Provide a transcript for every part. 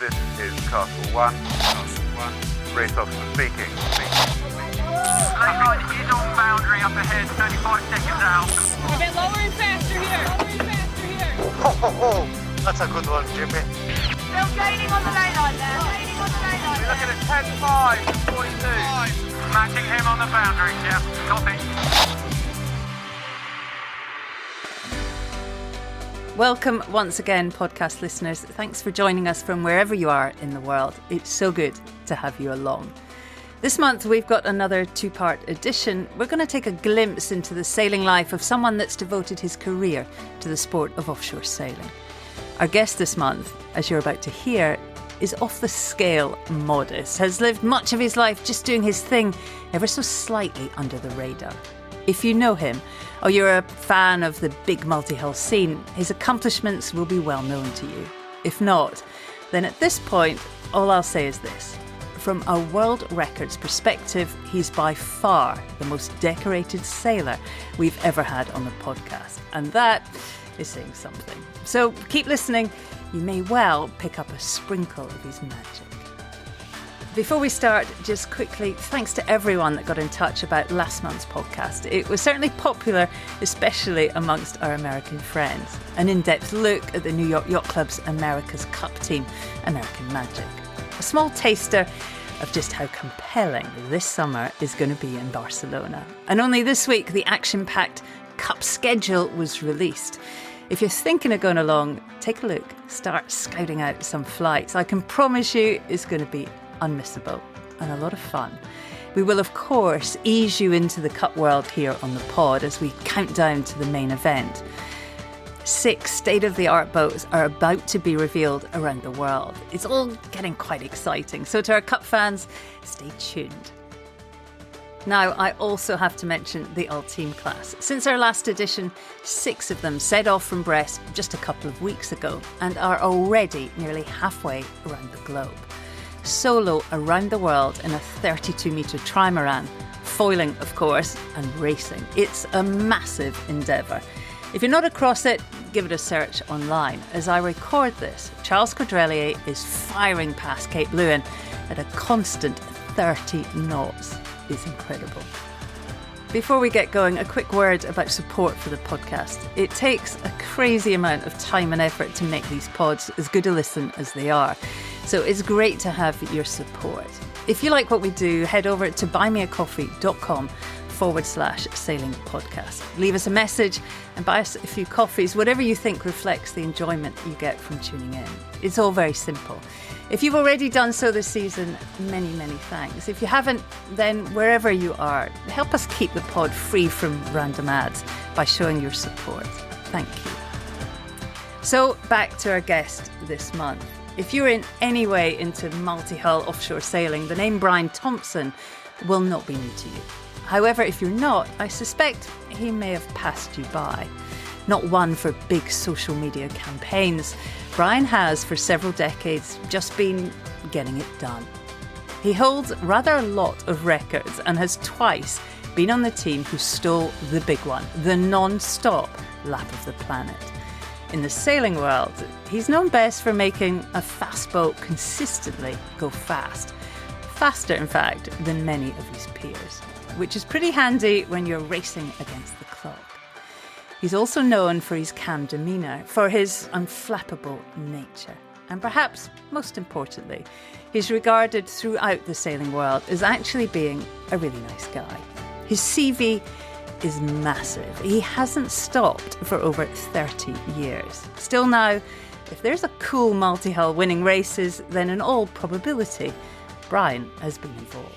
This is Castle 1. Race officer speaking. Line is on boundary up ahead, 35 seconds out. A bit lower and faster here. That's a good one, Jimmy. Still gaining on the lay line there. We're looking at 10-5, 42. Matching him on the boundary, yeah. Copy. Welcome once again, podcast listeners. Thanks for joining us from wherever you are in the world. It's so good to have you along. This month we've got another two-part edition. We're going to take a glimpse into the sailing life of someone that's devoted his career to the sport of offshore sailing. Our guest this month, as you're about to hear, is off the scale modest, has lived much of his life just doing his thing, ever so slightly under the radar. If you know him, or you're a fan of the big multi-hull scene, his accomplishments will be well known to you. If not, then at this point, all I'll say is this. From a world records perspective, he's by far the most decorated sailor we've ever had on the podcast. And that is saying something. So keep listening. You may well pick up a sprinkle of his magic. Before we start, just quickly, thanks to everyone that got in touch about last month's podcast. It was certainly popular, especially amongst our American friends. An in-depth look at the New York Yacht Club's America's Cup team, American Magic. A small taster of just how compelling this summer is going to be in Barcelona. And only this week, the action-packed Cup schedule was released. If you're thinking of going along, take a look. Start scouting out some flights. I can promise you it's going to be unmissable and a lot of fun. We will, of course, ease you into the Cup world here on the pod as we count down to the main event. 6 state-of-the-art boats are about to be revealed around the world. It's all getting quite exciting. So to our Cup fans, stay tuned. Now, I also have to mention the Ultime class. Since our last edition, 6 of them set off from Brest just a couple of weeks ago and are already nearly halfway around the globe. Solo around the world in a 32-metre trimaran, foiling, of course, and racing. It's a massive endeavour. If you're not across it, give it a search online. As I record this, Charles Caudrelier is firing past Cape Lewin at a constant 30 knots. It's incredible. Before we get going, a quick word about support for the podcast. It takes a crazy amount of time and effort to make these pods as good a listen as they are. So it's great to have your support. If you like what we do, head over to buymeacoffee.com/sailing podcast. Leave us a message and buy us a few coffees, whatever you think reflects the enjoyment you get from tuning in. It's all very simple. If you've already done so this season, many, many thanks. If you haven't, then wherever you are, help us keep the pod free from random ads by showing your support. Thank you. So back to our guest this month. If you're in any way into multi-hull offshore sailing, the name Brian Thompson will not be new to you. However, if you're not, I suspect he may have passed you by. Not one for big social media campaigns, Brian has for several decades just been getting it done. He holds rather a lot of records and has twice been on the team who stole the big one, the non-stop lap of the planet. In the sailing world, he's known best for making a fast boat consistently go fast. Faster, in fact, than many of his peers, which is pretty handy when you're racing against the clock. He's also known for his calm demeanour, for his unflappable nature. And perhaps most importantly, he's regarded throughout the sailing world as actually being a really nice guy. His CV is massive. He hasn't stopped for over 30 years. Still now, if there's a cool multi-hull winning races, then in all probability, Brian has been involved.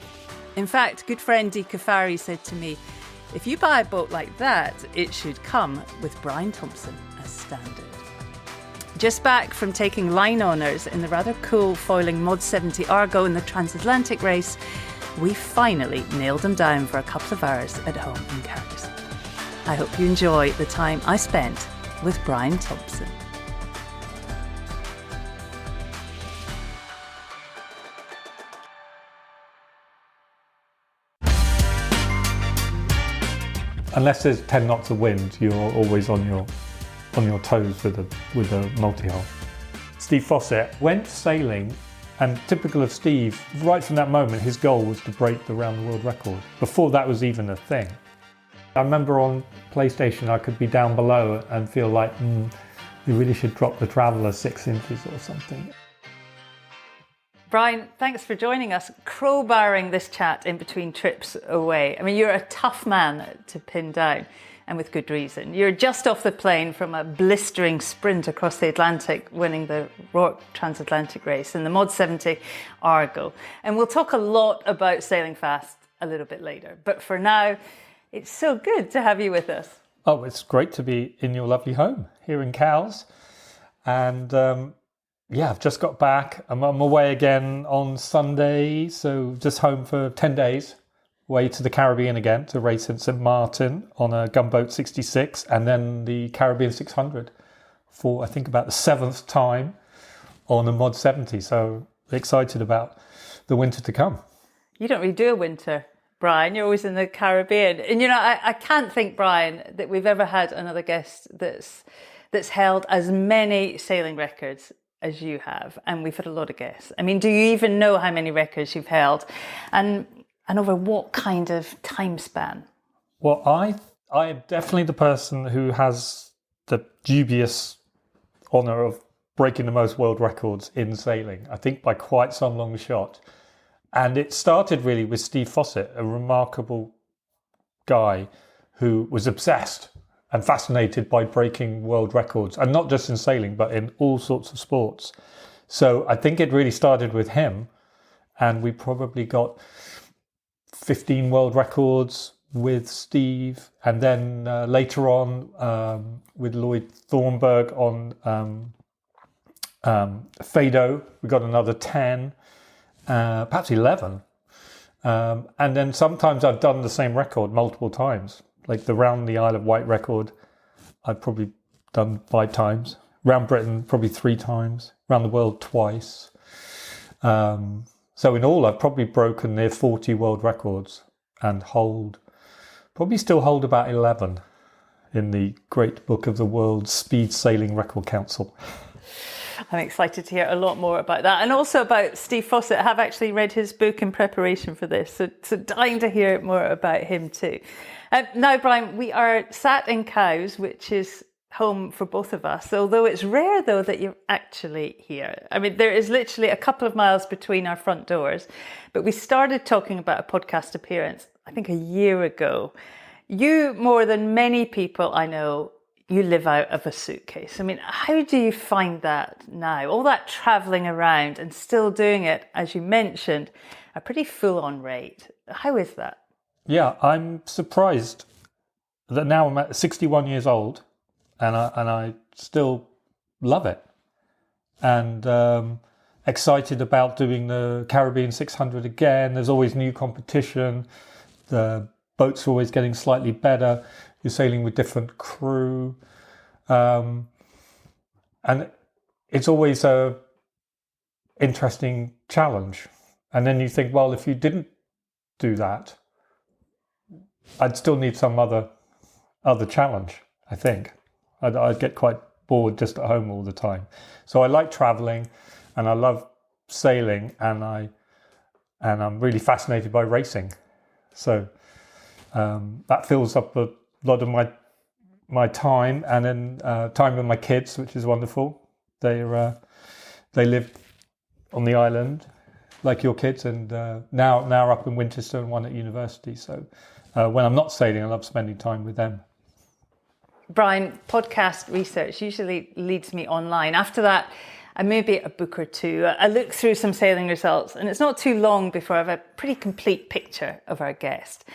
In fact, good friend Dee Kafari said to me, if you buy a boat like that, it should come with Brian Thompson as standard. Just back from taking line honours in the rather cool foiling Mod 70 Argo in the transatlantic race, we finally nailed him down for a couple of hours at home in Cowes. I hope you enjoy the time I spent with Brian Thompson. Unless there's 10 knots of wind, you're always on your toes with a multi-hull. Steve Fossett, went sailing, and typical of Steve, right from that moment, his goal was to break the round the world record, before that was even a thing. I remember on PlayStation I could be down below and feel like, you really should drop the Traveller 6 inches or something. Brian, thanks for joining us, crowbarring this chat in between trips away. I mean, you're a tough man to pin down, and with good reason. You're just off the plane from a blistering sprint across the Atlantic, winning the Rourke Transatlantic race in the Mod 70 Argo. And we'll talk a lot about sailing fast a little bit later. But for now, it's so good to have you with us. Oh, it's great to be in your lovely home here in Cowes. And I've just got back. I'm away again on Sunday, so just home for 10 days. Way to the Caribbean again to race in St Martin on a Gunboat 66, and then the Caribbean 600 for I think about the 7th time on a Mod 70. So excited about the winter to come. You don't really do a winter, Brian. You're always in the Caribbean. And you know, I can't think, Brian, that we've ever had another guest that's held as many sailing records as you have. And we've had a lot of guests. I mean, do you even know how many records you've held? And over what kind of time span? Well, I am definitely the person who has the dubious honour of breaking the most world records in sailing, I think by quite some long shot. And it started really with Steve Fossett, a remarkable guy who was obsessed and fascinated by breaking world records, and not just in sailing, but in all sorts of sports. So I think it really started with him, and we probably got 15 world records with Steve, and then later on with Lloyd Thornburg on Phaedo, we got another 10, perhaps 11. And then sometimes I've done the same record multiple times, like the Round the Isle of Wight record, I've probably done 5 times. Round Britain, probably 3 times. Round the world twice. So in all, I've probably broken near 40 world records and probably still hold about 11 in the great book of the World Speed Sailing Record Council. I'm excited to hear a lot more about that, and also about Steve Fossett. I have actually read his book in preparation for this, so dying to hear more about him too. Now, Brian, we are sat in Cowes, which is home for both of us, although it's rare though that you're actually here. I mean, there is literally a couple of miles between our front doors, but we started talking about a podcast appearance I think a year ago. You, more than many people I know, you live out of a suitcase. I mean, how do you find that now? All that travelling around and still doing it, as you mentioned, a pretty full-on rate. How is that? Yeah, I'm surprised that now I'm at 61 years old and I still love it. And excited about doing the Caribbean 600 again. There's always new competition. The boats are always getting slightly better. You're sailing with different crew. And it's always a interesting challenge. And then you think, well, if you didn't do that, I'd still need some other challenge, I think. I'd get quite bored just at home all the time. So I like traveling and I love sailing, and I'm really fascinated by racing. So that fills up a lot of my time, and then time with my kids, which is wonderful. They live on the island like your kids, and now up in Winchester and one at university. So when I'm not sailing, I love spending time with them. Brian, podcast research usually leads me online. After that, I maybe a book or two. I look through some sailing results, and it's not too long before I have a pretty complete picture of our guest.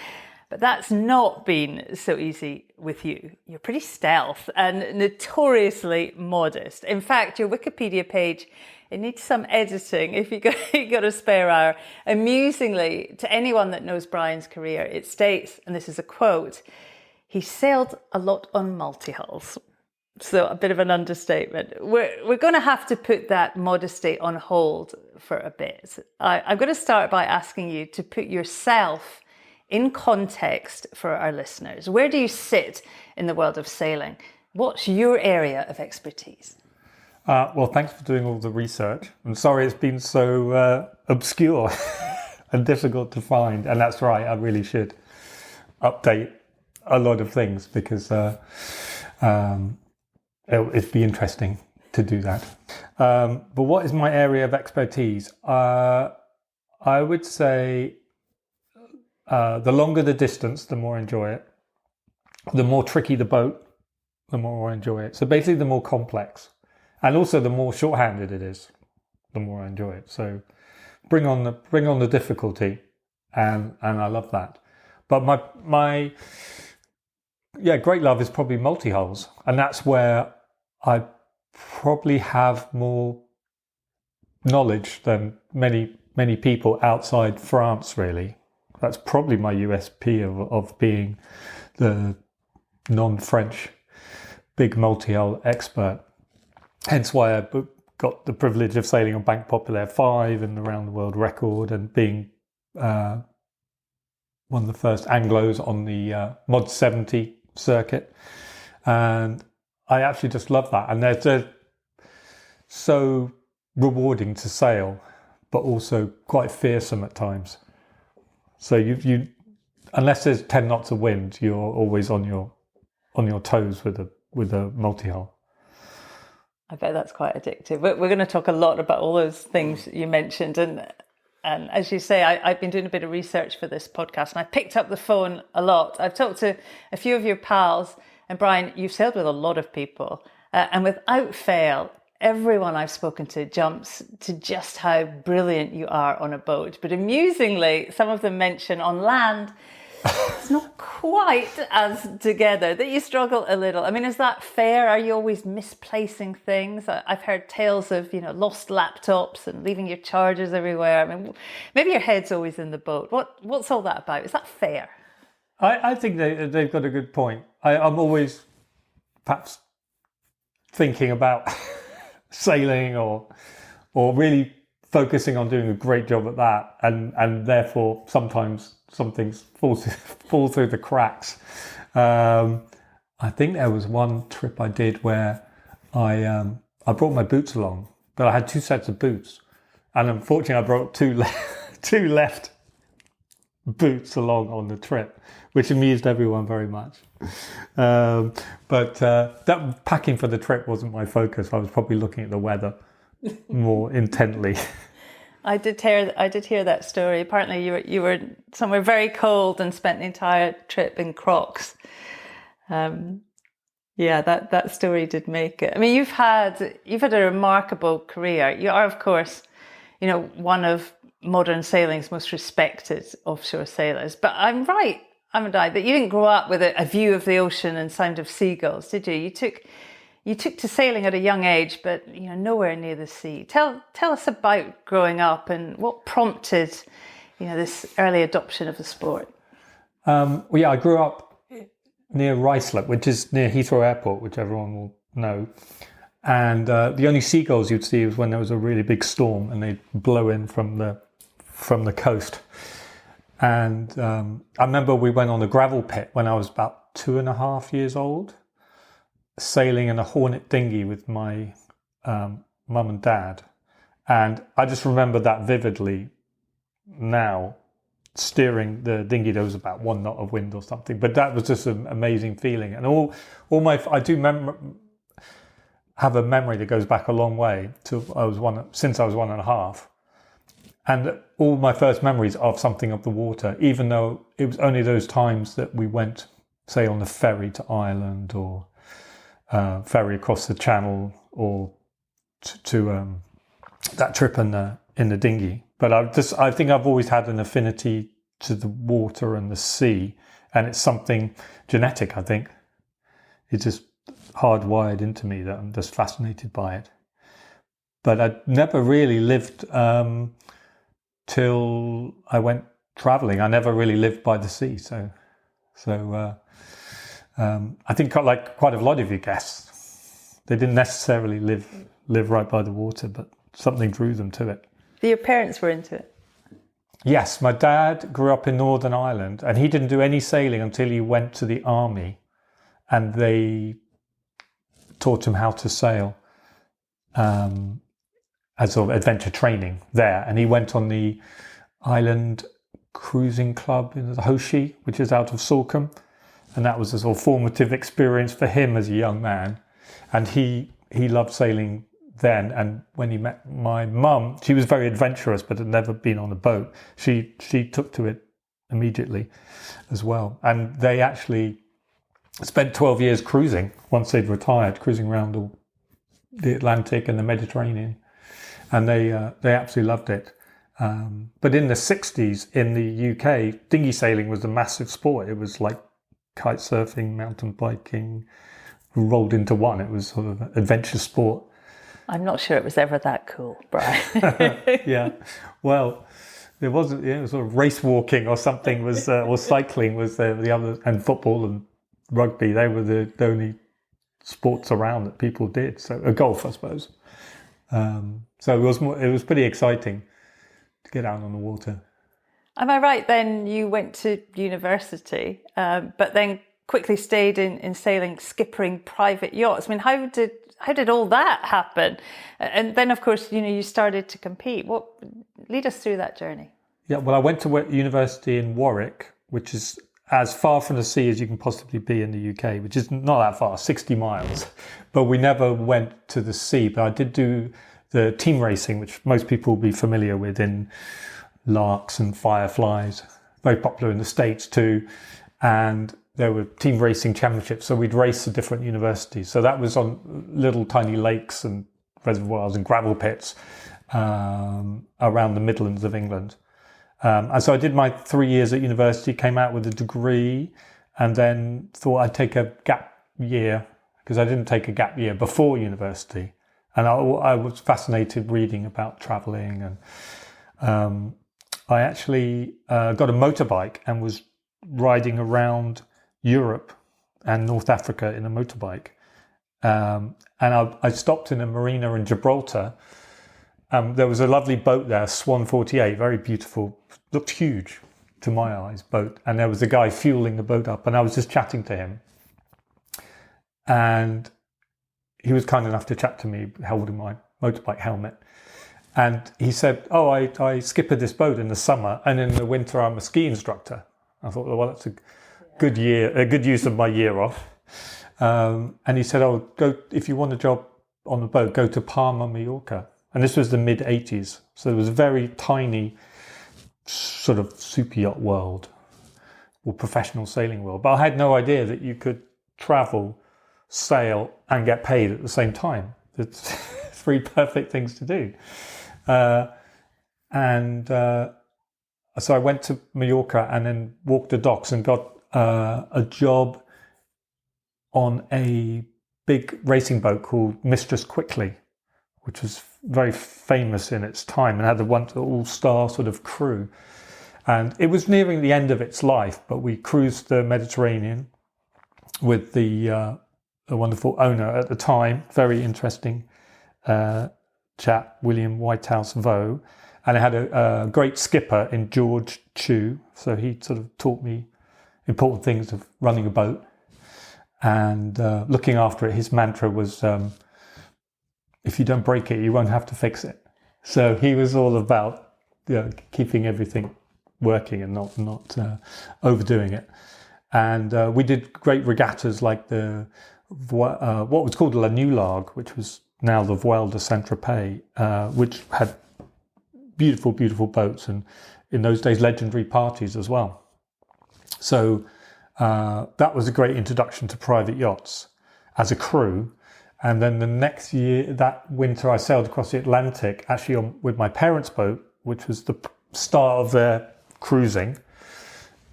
But that's not been so easy with you. You're pretty stealth and notoriously modest. In fact, your Wikipedia page, it needs some editing if you got a spare hour. Amusingly, to anyone that knows Brian's career, it states, and this is a quote, he sailed a lot on multihulls. So a bit of an understatement. We're going to have to put that modesty on hold for a bit. I'm going to start by asking you to put yourself in context for our listeners. Where do you sit in the world of sailing? What's your area of expertise? Well, thanks for doing all the research. I'm sorry it's been so obscure and difficult to find. And that's right, I really should update a lot of things because it'd be interesting to do that. But what is my area of expertise? I would say the longer the distance, the more I enjoy it. The more tricky the boat, the more I enjoy it. So basically the more complex. And also the more short-handed it is, the more I enjoy it. So bring on the difficulty, and I love that. But my great love is probably multi-hulls, and that's where I probably have more knowledge than many people outside France. Really, that's probably my USP of being the non-French big multi-hull expert. Hence why I got the privilege of sailing on Bank Populaire 5 and the round the world record, and being one of the first Anglos on the Mod 70 circuit. And I actually just love that. And they're so rewarding to sail, but also quite fearsome at times. So you unless there's 10 knots of wind, you're always on your toes with a multi-hull. I bet that's quite addictive. We're going to talk a lot about all those things you mentioned. And as you say, I've been doing a bit of research for this podcast, and I picked up the phone a lot. I've talked to a few of your pals, and Brian, you've sailed with a lot of people. And without fail, everyone I've spoken to jumps to just how brilliant you are on a boat. But amusingly, some of them mention on land, it's not quite as together, that you struggle a little. I mean, is that fair? Are you always misplacing things? I've heard tales of, lost laptops and leaving your chargers everywhere. I mean, maybe your head's always in the boat. What's all that about? Is that fair? I think they've got a good point. I'm always perhaps thinking about sailing or really focusing on doing a great job at that, and therefore sometimes some things fall through the cracks. I think there was one trip I did where I brought my boots along, but I had 2 sets of boots, and unfortunately I brought two left boots along on the trip, which amused everyone very much. But that packing for the trip wasn't my focus. I was probably looking at the weather more intently. I did hear that story. Apparently you were somewhere very cold and spent the entire trip in Crocs. That story did make it. I mean, you've had a remarkable career. You are, of course, one of modern sailing's most respected offshore sailors. But I'm right that you didn't grow up with a view of the ocean and sound of seagulls, did you? You took to sailing at a young age, but nowhere near the sea. Tell us about growing up and what prompted this early adoption of the sport. I grew up near Ruislip, which is near Heathrow Airport, which everyone will know. And the only seagulls you'd see was when there was a really big storm and they'd blow in from the coast. And I remember we went on a gravel pit when I was about 2.5 years old, sailing in a Hornet dinghy with my mum and dad. And I just remember that vividly now, steering the dinghy. There was about 1 knot of wind or something, but that was just an amazing feeling. And I do have a memory that goes back a long way to since I was 1.5. And all my first memories of something of the water, even though it was only those times that we went, say, on the ferry to Ireland or ferry across the channel, or to that trip in the dinghy. But I think I've always had an affinity to the water and the sea, and it's something genetic. I think it's just hardwired into me that I'm just fascinated by it. But I never really lived till I went traveling. I never really lived by the sea, so. I think like quite a lot of your guests, they didn't necessarily live right by the water, but something drew them to it. Your parents were into it? Yes, my dad grew up in Northern Ireland, and he didn't do any sailing until he went to the army, and they taught him how to sail. as sort of adventure training there. And he went on the Island Cruising Club in the Hoshi, which is out of Salcombe. And that was a sort of formative experience for him as a young man. And he loved sailing then. And when he met my mum, she was very adventurous, but had never been on a boat. She took to it immediately as well. And they actually spent 12 years cruising once they'd retired, cruising around the Atlantic and the Mediterranean. And they absolutely loved it. But in the 60s in the UK, dinghy sailing was a massive sport. It was like kite surfing, mountain biking, rolled into one. It was sort of an adventure sport. I'm not sure it was ever that cool, Brian. Yeah. Well, there wasn't, it was sort of race walking or something was, or cycling was the other, and football and rugby. They were the only sports around that people did. So golf, I suppose. So it was pretty exciting to get out on the water. Am I right then you went to university, but then quickly stayed in sailing, skippering private yachts? I mean, how did all that happen? And then, of course, you started to compete. Lead us through that journey. Yeah, well, I went to university in Warwick, which is as far from the sea as you can possibly be in the UK, which is not that far, 60 miles. But we never went to the sea. But I did do the team racing, which most people will be familiar with, in Larks and Fireflies, very popular in the States too. And there were team racing championships, so we'd race at different universities. So that was on little tiny lakes and reservoirs and gravel pits around the Midlands of England. And so I did my 3 years at university, came out with a degree, and then thought I'd take a gap year, because I didn't take a gap year before university. And I was fascinated reading about travelling, and I actually got a motorbike and was riding around Europe and North Africa in a motorbike. And I stopped in a marina in Gibraltar. There was a lovely boat there, Swan 48, very beautiful, looked huge to my eyes, boat. And there was a guy fueling the boat up, and I was just chatting to him. And he was kind enough to chat to me, holding my motorbike helmet. And he said, I skipper this boat in the summer, and in the winter I'm a ski instructor. I thought, well, that's a good use of my year off. And he said, go, if you want a job on the boat, go to Palma, Mallorca. And this was the mid-80s. So it was a very tiny sort of super yacht world, or professional sailing world. But I had no idea that you could travel, sail, and get paid at the same time. It's three perfect things to do. So I went to Mallorca and then walked the docks and got a job on a big racing boat called Mistress Quickly, which was very famous in its time and had the all-star sort of crew. And it was nearing the end of its life, but we cruised the Mediterranean with the wonderful owner at the time, very interesting chap, William Whitehouse Vaux. And I had a great skipper in George Chu, so he sort of taught me important things of running a boat and looking after it. His mantra was, if you don't break it, you won't have to fix it. So he was all about keeping everything working and not overdoing it. And we did great regattas like what was called La Nulargue, which was now the Voile de Saint-Tropez, which had beautiful, beautiful boats, and in those days legendary parties as well. So that was a great introduction to private yachts as a crew. And then the next year, that winter, I sailed across the Atlantic, actually with my parents' boat, which was the start of their cruising.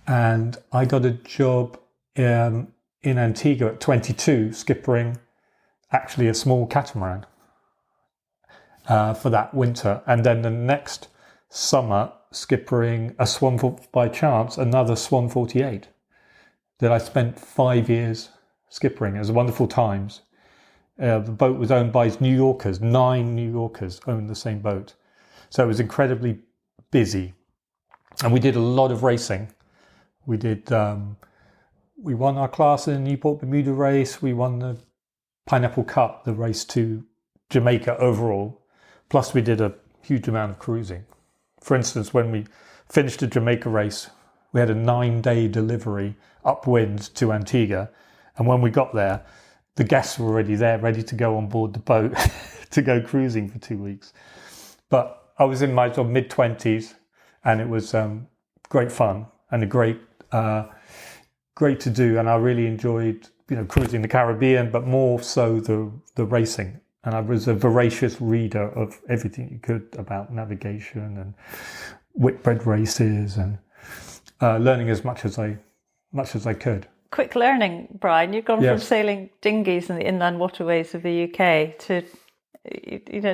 And I got a job in Antigua at 22, skippering actually a small catamaran for that winter. And then the next summer, skippering a Swan, by chance, another Swan 48 that I spent 5 years skippering. It was wonderful times. The boat was owned by New Yorkers. 9 New Yorkers owned the same boat. So it was incredibly busy. And we did a lot of racing. We did, we won our class in the Newport Bermuda race. We won the Pineapple Cup, the race to Jamaica overall. Plus we did a huge amount of cruising. For instance, when we finished the Jamaica race, we had a 9-day delivery upwind to Antigua. And when we got there, the guests were already there, ready to go on board the boat to go cruising for 2 weeks. But I was in my sort of mid-20s, and it was great fun and a great to do. And I really enjoyed, cruising the Caribbean, but more so the racing. And I was a voracious reader of everything you could about navigation and Whitbread races, and learning as much as I could. Quick learning, Brian. You've gone from sailing dinghies in the inland waterways of the UK to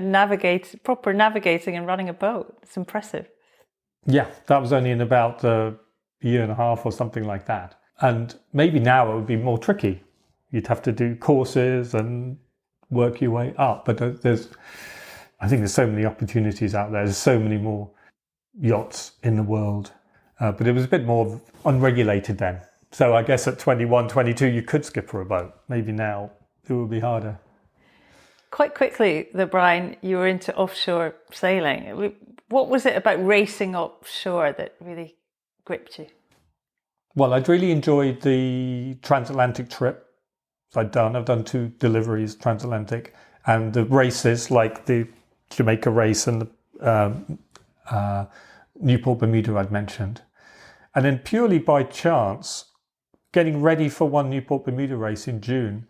navigating and running a boat. It's impressive. Yeah, that was only in about a year and a half or something like that. And maybe now it would be more tricky. You'd have to do courses and work your way up. But I think there's so many opportunities out there. There's so many more yachts in the world. But it was a bit more unregulated then. So I guess at 21, 22, you could skipper a boat. Maybe now it would be harder. Quite quickly, though, Brian, you were into offshore sailing. What was it about racing offshore that really gripped you? Well, I'd really enjoyed the transatlantic trip I've done 2 deliveries transatlantic, and the races like the Jamaica race and the Newport Bermuda I'd mentioned. And then purely by chance, getting ready for one Newport Bermuda race in June,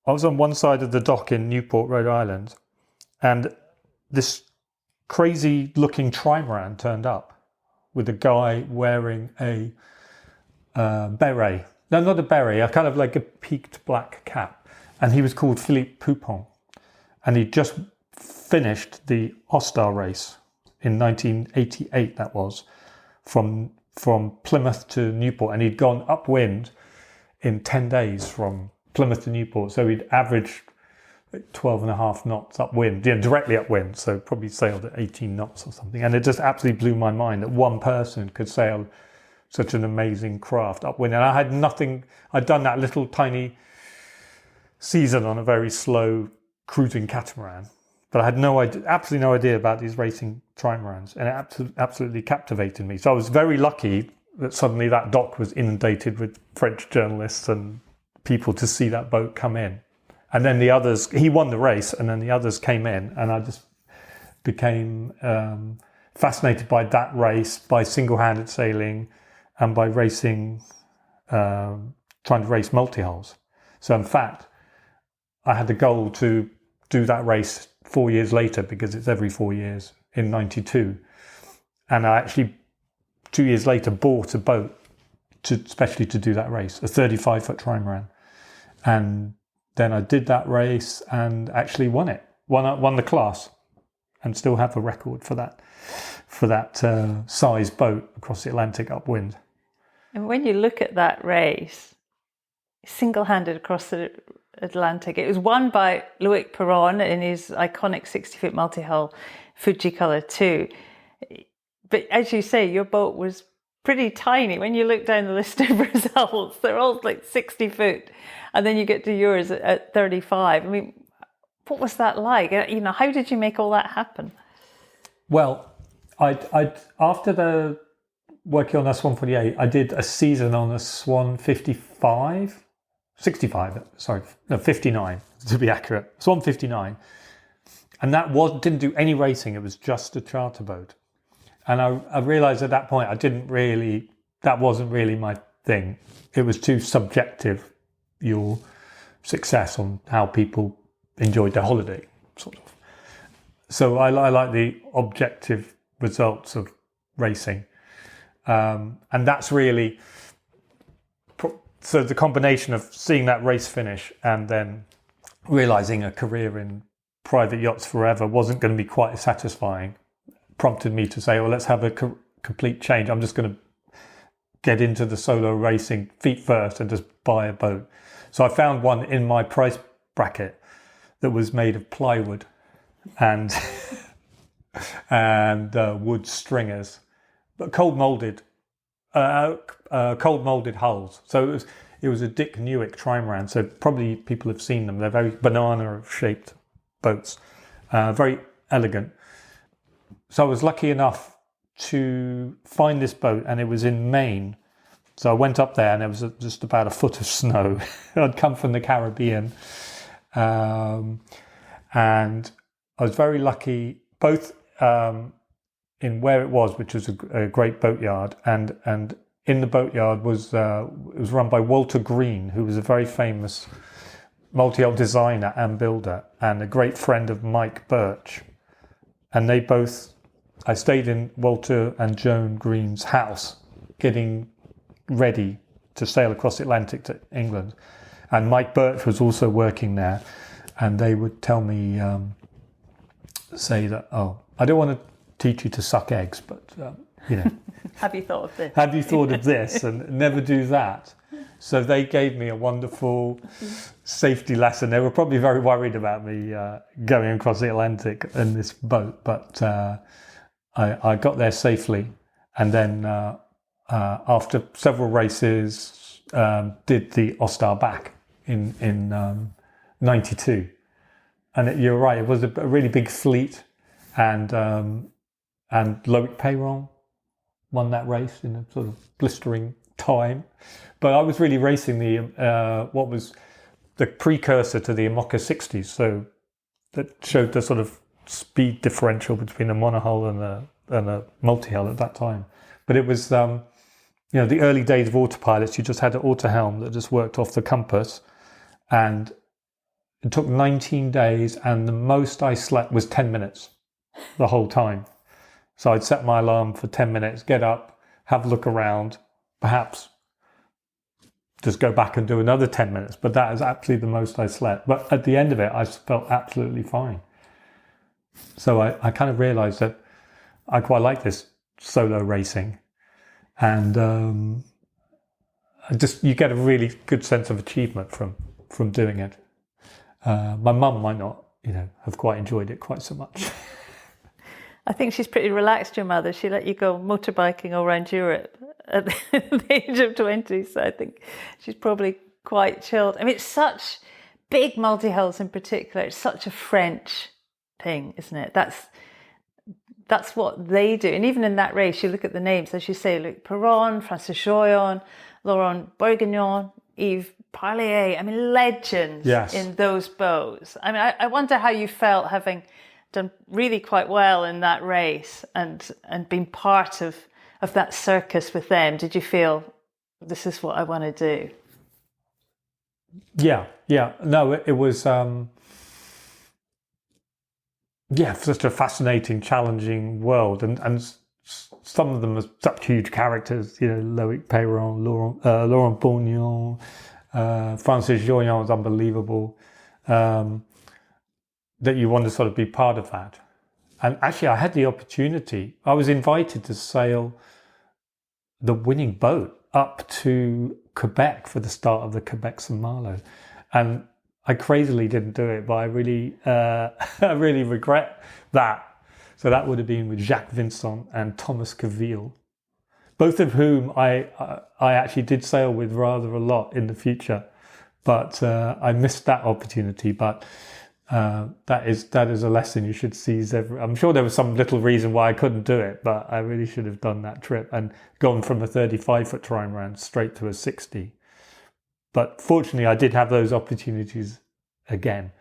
I was on one side of the dock in Newport, Rhode Island, and this crazy looking trimaran turned up with a guy wearing a beret. No, not a beret, a kind of like a peaked black cap. And he was called Philippe Poupon. And he'd just finished the Ostar race in 1988, that was, from Plymouth to Newport. And he'd gone upwind in 10 days from Plymouth to Newport. So he'd averaged 12 and a half knots upwind, directly upwind. So probably sailed at 18 knots or something. And it just absolutely blew my mind that one person could sail such an amazing craft upwind. And I had nothing, I'd done that little tiny season on a very slow cruising catamaran, but I had absolutely no idea about these racing trimarans, and it absolutely captivated me. So I was very lucky that suddenly that dock was inundated with French journalists and people to see that boat come in. And then the others, he won the race, and then the others came in, and I just became fascinated by that race, by single-handed sailing, and by racing, trying to race multi-hulls. So in fact, I had the goal to do that race 4 years later, because it's every 4 years, in 92. And I actually, 2 years later, bought a boat especially to do that race, a 35-foot trimaran. And then I did that race and actually won it, won the class, and still have a record for that size boat across the Atlantic upwind. And when you look at that race, single-handed across the Atlantic, it was won by Loic Perron in his iconic 60-foot multi-hull Fuji Color 2. But as you say, your boat was pretty tiny. When you look down the list of results, they're all like 60 foot, and then you get to yours at 35. I mean, what was that like? How did you make all that happen? Well, I after the working on a Swan 48, I did a season on a Swan 59 to be accurate, Swan 59, and that didn't do any racing. It was just a charter boat, and I realised at that point that wasn't really my thing. It was too subjective, your success on how people enjoyed their holiday, sort of. So I like the objective results of racing. And that's really, so the combination of seeing that race finish and then realising a career in private yachts forever wasn't going to be quite as satisfying, prompted me to say, well, let's have a complete change. I'm just going to get into the solo racing feet first and just buy a boat. So I found one in my price bracket that was made of plywood and wood stringers, but cold molded hulls. So it was a Dick Newick trimaran. So probably people have seen them. They're very banana shaped boats, very elegant. So I was lucky enough to find this boat, and it was in Maine. So I went up there, and there was just about a foot of snow. I'd come from the Caribbean, and I was very lucky both in where it was, which was a great boatyard, and in the boatyard was it was run by Walter Green, who was a very famous multi-hull designer and builder, and a great friend of Mike Birch. And I stayed in Walter and Joan Green's house, getting ready to sail across the Atlantic to England. And Mike Birch was also working there, and they would tell me, say that, oh, I don't want to teach you to suck eggs, but, you know. Have you thought of this? Have you thought of this? And never do that. So they gave me a wonderful safety lesson. They were probably very worried about me going across the Atlantic in this boat, but I got there safely. And then after several races, did the Ostar back in 92. And you're right, it was a really big fleet, and Loic Peyron won that race in a sort of blistering time. But I was really racing the what was the precursor to the Imoca 60s, so that showed the sort of speed differential between a monohull and a multi-hull at that time. But it was the early days of autopilots. You just had an autohelm that just worked off the compass, and it took 19 days, and the most I slept was 10 minutes the whole time. So I'd set my alarm for 10 minutes, get up, have a look around, perhaps just go back and do another 10 minutes. But that is absolutely the most I slept. But at the end of it, I felt absolutely fine. So I kind of realised that I quite like this solo racing. And you get a really good sense of achievement from doing it. My mum might not, have quite enjoyed it quite so much. I think she's pretty relaxed, your mother. She let you go motorbikeing all around Europe at the age of 20. So I think she's probably quite chilled. I mean, it's such big multi-hulls in particular. It's such a French thing, isn't it? That's what they do. And even in that race, you look at the names, as you say, Luc Perron, Francis Joyon, Laurent Bourguignon, Yves Parlier. I mean, legends in those boats. I mean, I wonder how you felt having done really quite well in that race and been part of that circus with them. Did you feel, this is what I want to do? Yeah. No, it was, such a fascinating, challenging world. And some of them are such huge characters, Loic Peyron, Laurent Bourguignon, Francis Joyon was unbelievable. That you want to sort of be part of that. And actually, I had the opportunity. I was invited to sail the winning boat up to Quebec for the start of the Quebec Saint-Malo. And I crazily didn't do it, but I really regret that. So that would have been with Jacques Vincent and Thomas Caville, both of whom I actually did sail with rather a lot in the future. But I missed that opportunity. But that is a lesson you should seize. I'm sure there was some little reason why I couldn't do it, but I really should have done that trip and gone from a 35-foot trimaran straight to a 60. But fortunately, I did have those opportunities again.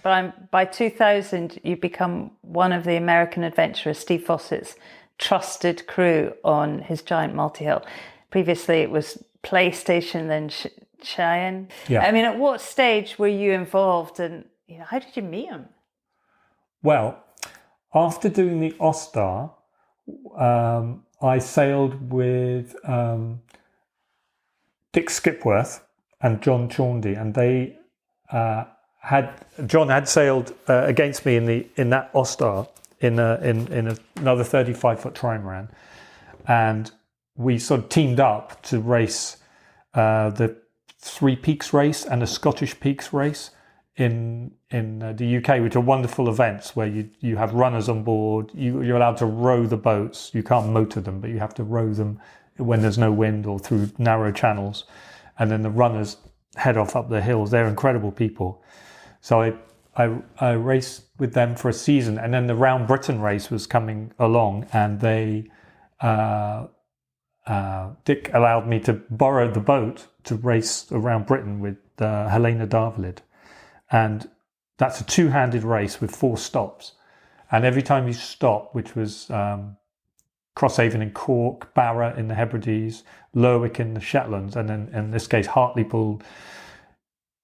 But by 2000, you become one of the American adventurer Steve Fossett's trusted crew on his giant multi-hull. Previously, it was PlayStation, then Cheyenne. Yeah. I mean, at what stage were you involved, and how did you meet him? Well, after doing the Ostar, I sailed with Dick Skipworth and John Chaundy, and they John had sailed against me in that Ostar in another 35-foot trimaran, and we sort of teamed up to race the Three Peaks race and the Scottish Peaks race in the UK, which are wonderful events where you have runners on board. You're allowed to row the boats. You can't motor them, but you have to row them when there's no wind or through narrow channels. And then the runners head off up the hills. They're incredible people. So I raced with them for a season, and then the Round Britain race was coming along, and they Dick allowed me to borrow the boat to race around Britain with Helena Davalid, and that's a two-handed race with 4 stops, and every time you stop, which was Crosshaven in Cork, Barra in the Hebrides, Lerwick in the Shetlands, and then in this case Hartlepool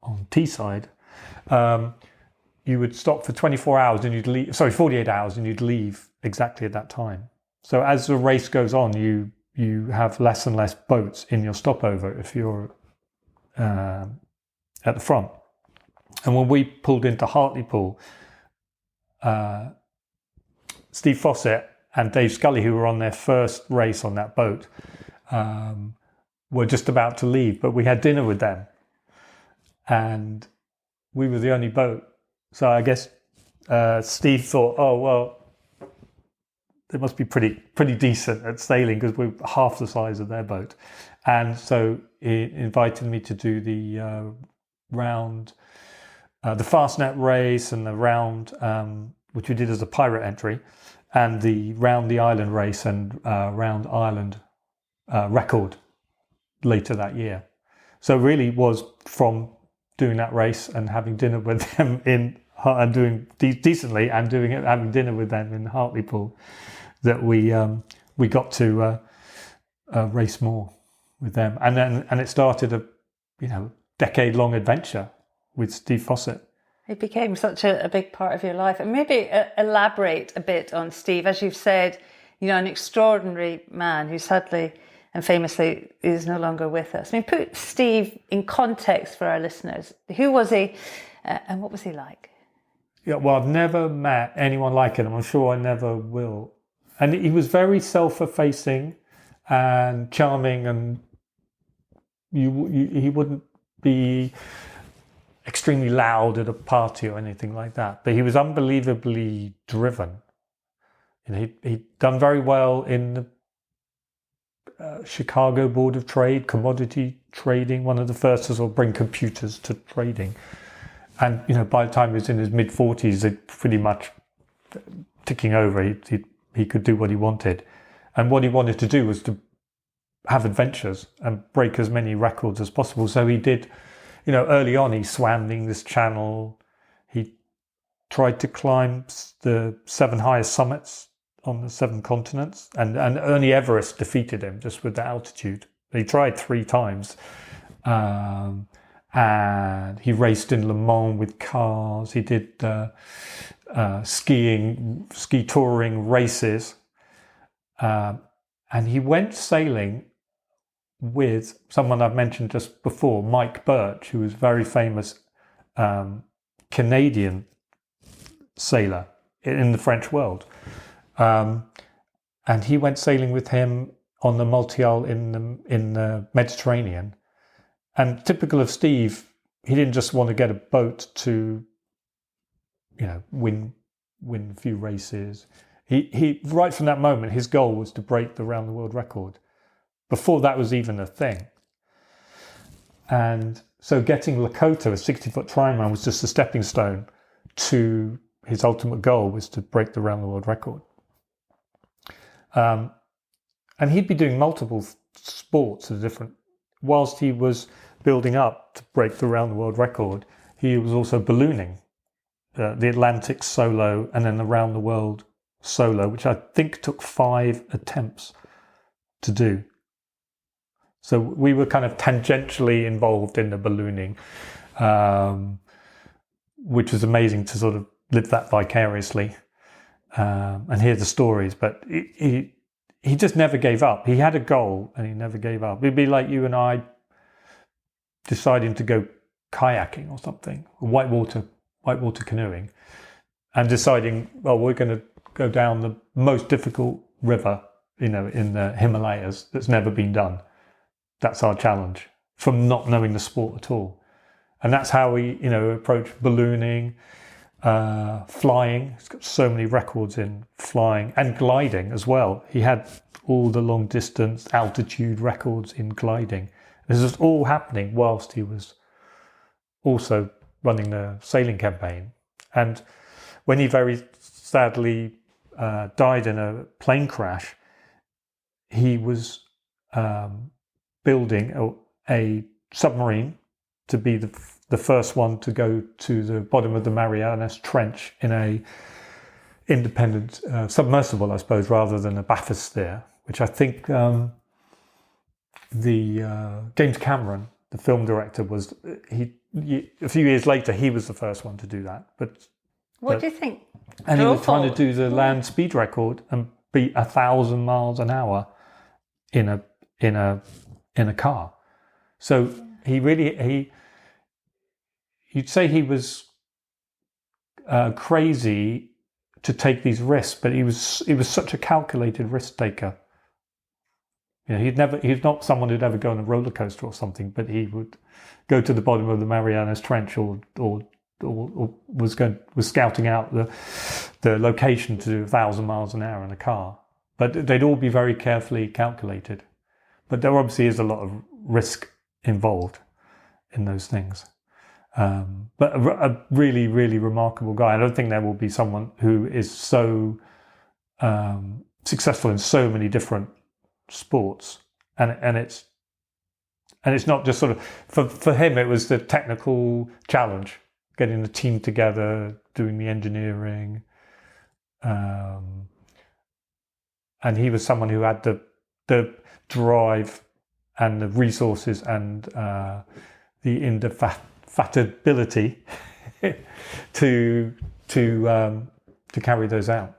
on Teesside, you would stop for 24 hours and you'd leave, 48 hours, and you'd leave exactly at that time. So as the race goes on, you have less and less boats in your stopover if you're at the front. And when we pulled into Hartlepool, Steve Fossett and Dave Scully, who were on their first race on that boat, were just about to leave, but we had dinner with them, and we were the only boat. So I guess Steve thought, oh well, they must be pretty decent at sailing because we're half the size of their boat, and so he invited me to do the round, the Fastnet race, and the round, which we did as a pirate entry, and the round the island race and round Ireland record later that year. So it really was from doing that race and having dinner with them and doing decently and having dinner with them in Hartlepool that we got to race more with them, and it started a decade-long adventure with Steve Fossett. It became such a big part of your life. And maybe elaborate a bit on Steve. As you've said, an extraordinary man who sadly and famously is no longer with us. I mean, put Steve in context for our listeners. Who was he and what was he like? Yeah, well, I've never met anyone like him. I'm sure I never will. And he was very self-effacing and charming, and he wouldn't be extremely loud at a party or anything like that. But he was unbelievably driven. He'd done very well in the Chicago Board of Trade, commodity trading, one of the first to sort of bring computers to trading. And, by the time he was in his mid-40s, it pretty much ticking over. He could do what he wanted. And what he wanted to do was to have adventures and break as many records as possible. So he did, early on, he swam the English Channel. He tried to climb the 7 highest summits on the 7 continents, and only Everest defeated him just with the altitude. He tried 3 times, and he raced in Le Mans with cars. He did ski touring races, and he went sailing with someone I've mentioned just before, Mike Birch, who was a very famous Canadian sailor in the French world. And he went sailing with him on the multihull in the Mediterranean. And typical of Steve, he didn't just want to get a boat to, win a few races. He right from that moment, his goal was to break the round the world record before that was even a thing. And so getting Lakota, a 60-foot trimaran, was just a stepping stone to his ultimate goal, was to break the round the world record. And he'd be doing multiple sports at different. Whilst he was building up to break the round the world record, he was also ballooning, the Atlantic solo and then the round the world solo, which I think took 5 attempts to do. So we were kind of tangentially involved in the ballooning, which was amazing to sort of live that vicariously. And hear the stories, but he just never gave up. He had a goal and he never gave up. It'd be like you and I deciding to go kayaking or something, whitewater canoeing, and deciding, well, we're going to go down the most difficult river, in the Himalayas that's never been done. That's our challenge, from not knowing the sport at all. And that's how we, approach ballooning. Flying. He's got so many records in flying and gliding as well. He had all the long distance altitude records in gliding. This was all happening whilst he was also running the sailing campaign. And when he very sadly died in a plane crash, he was building a submarine to be the first one to go to the bottom of the Marianas Trench in a independent submersible, I suppose, rather than a bathysphere, which I think James Cameron, the film director, was a few years later. He was the first one to do that. But what do you think? And he was trying to do the land speed record and beat 1,000 miles an hour in a car. So you'd say he was crazy to take these risks, but he was such a calculated risk taker. You know, he's not someone who'd ever go on a roller coaster or something, but he would go to the bottom of the Marianas Trench or was scouting out the location to do 1,000 miles an hour in a car. But they'd all be very carefully calculated. But there obviously is a lot of risk involved in those things. But a really, really remarkable guy. I don't think there will be someone who is so successful in so many different sports, and it's not just sort of for him. It was the technical challenge, getting the team together, doing the engineering, and he was someone who had the drive and the resources and the indefatigability to carry those out.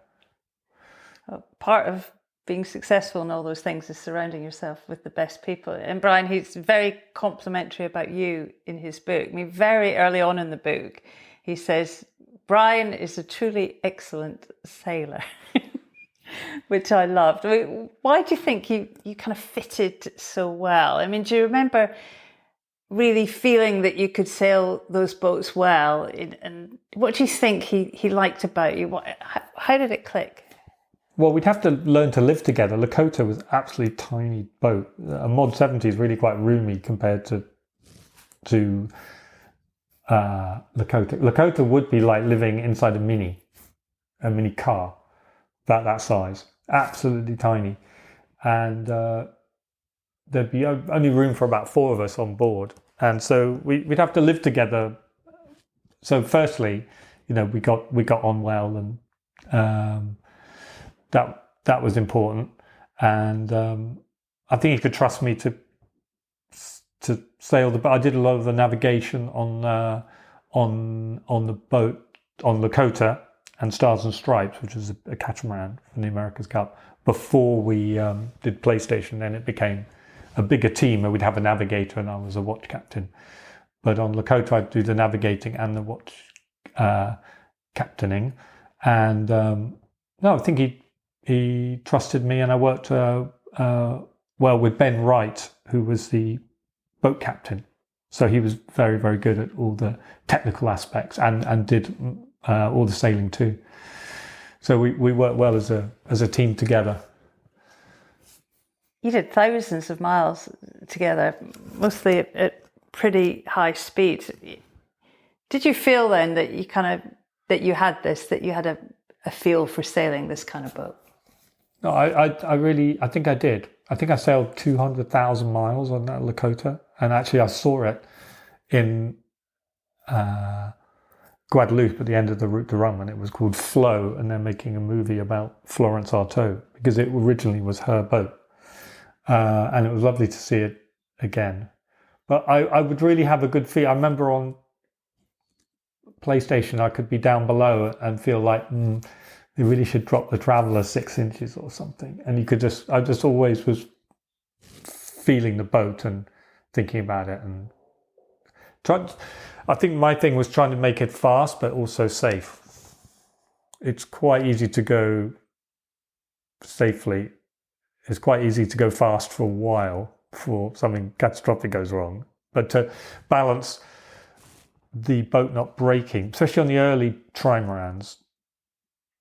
Part of being successful in all those things is surrounding yourself with the best people. And Brian, he's very complimentary about you in his book. I mean, very early on in the book, he says, Brian is a truly excellent sailor, which I loved. I mean, why do you think you kind of fitted so well? I mean, do you remember really feeling that you could sail those boats well? And what do you think he liked about you? How did it click? Well, we'd have to learn to live together. Lakota was an absolutely tiny boat. A Mod 70 is really quite roomy compared to Lakota. Lakota would be like living inside a mini car, about that size, absolutely tiny. And there'd be only room for about 4 of us on board. And so we'd have to live together. So firstly, you know, we got on well, and that was important. And I think he could trust me to sail the boat. I did a lot of the navigation on the boat on Lakota and Stars and Stripes, which is a catamaran for the America's Cup, before we did PlayStation. Then it became a bigger team, and we'd have a navigator, and I was a watch captain. But on Lakota, I'd do the navigating and the watch captaining. And no, I think he trusted me, and I worked well with Ben Wright, who was the boat captain. So he was very, very good at all the technical aspects and did all the sailing too. So we worked well as a team together. You did thousands of miles together, mostly at pretty high speed. Did you feel then that you had a feel for sailing this kind of boat? No, I think I did. I think I sailed 200,000 miles on that Lakota, and actually I saw it in Guadeloupe at the end of the Route de Rome, and it was called Flow, and they're making a movie about Florence Artaud because it originally was her boat. And it was lovely to see it again. But I would really have a good feel. I remember on PlayStation, I could be down below and feel like they really should drop the Traveller 6 inches or something. And I just always was feeling the boat and thinking about it. And I think my thing was trying to make it fast, but also safe. It's quite easy to go safely. It's quite easy to go fast for a while before something catastrophic goes wrong. But to balance the boat not breaking, especially on the early trimarans,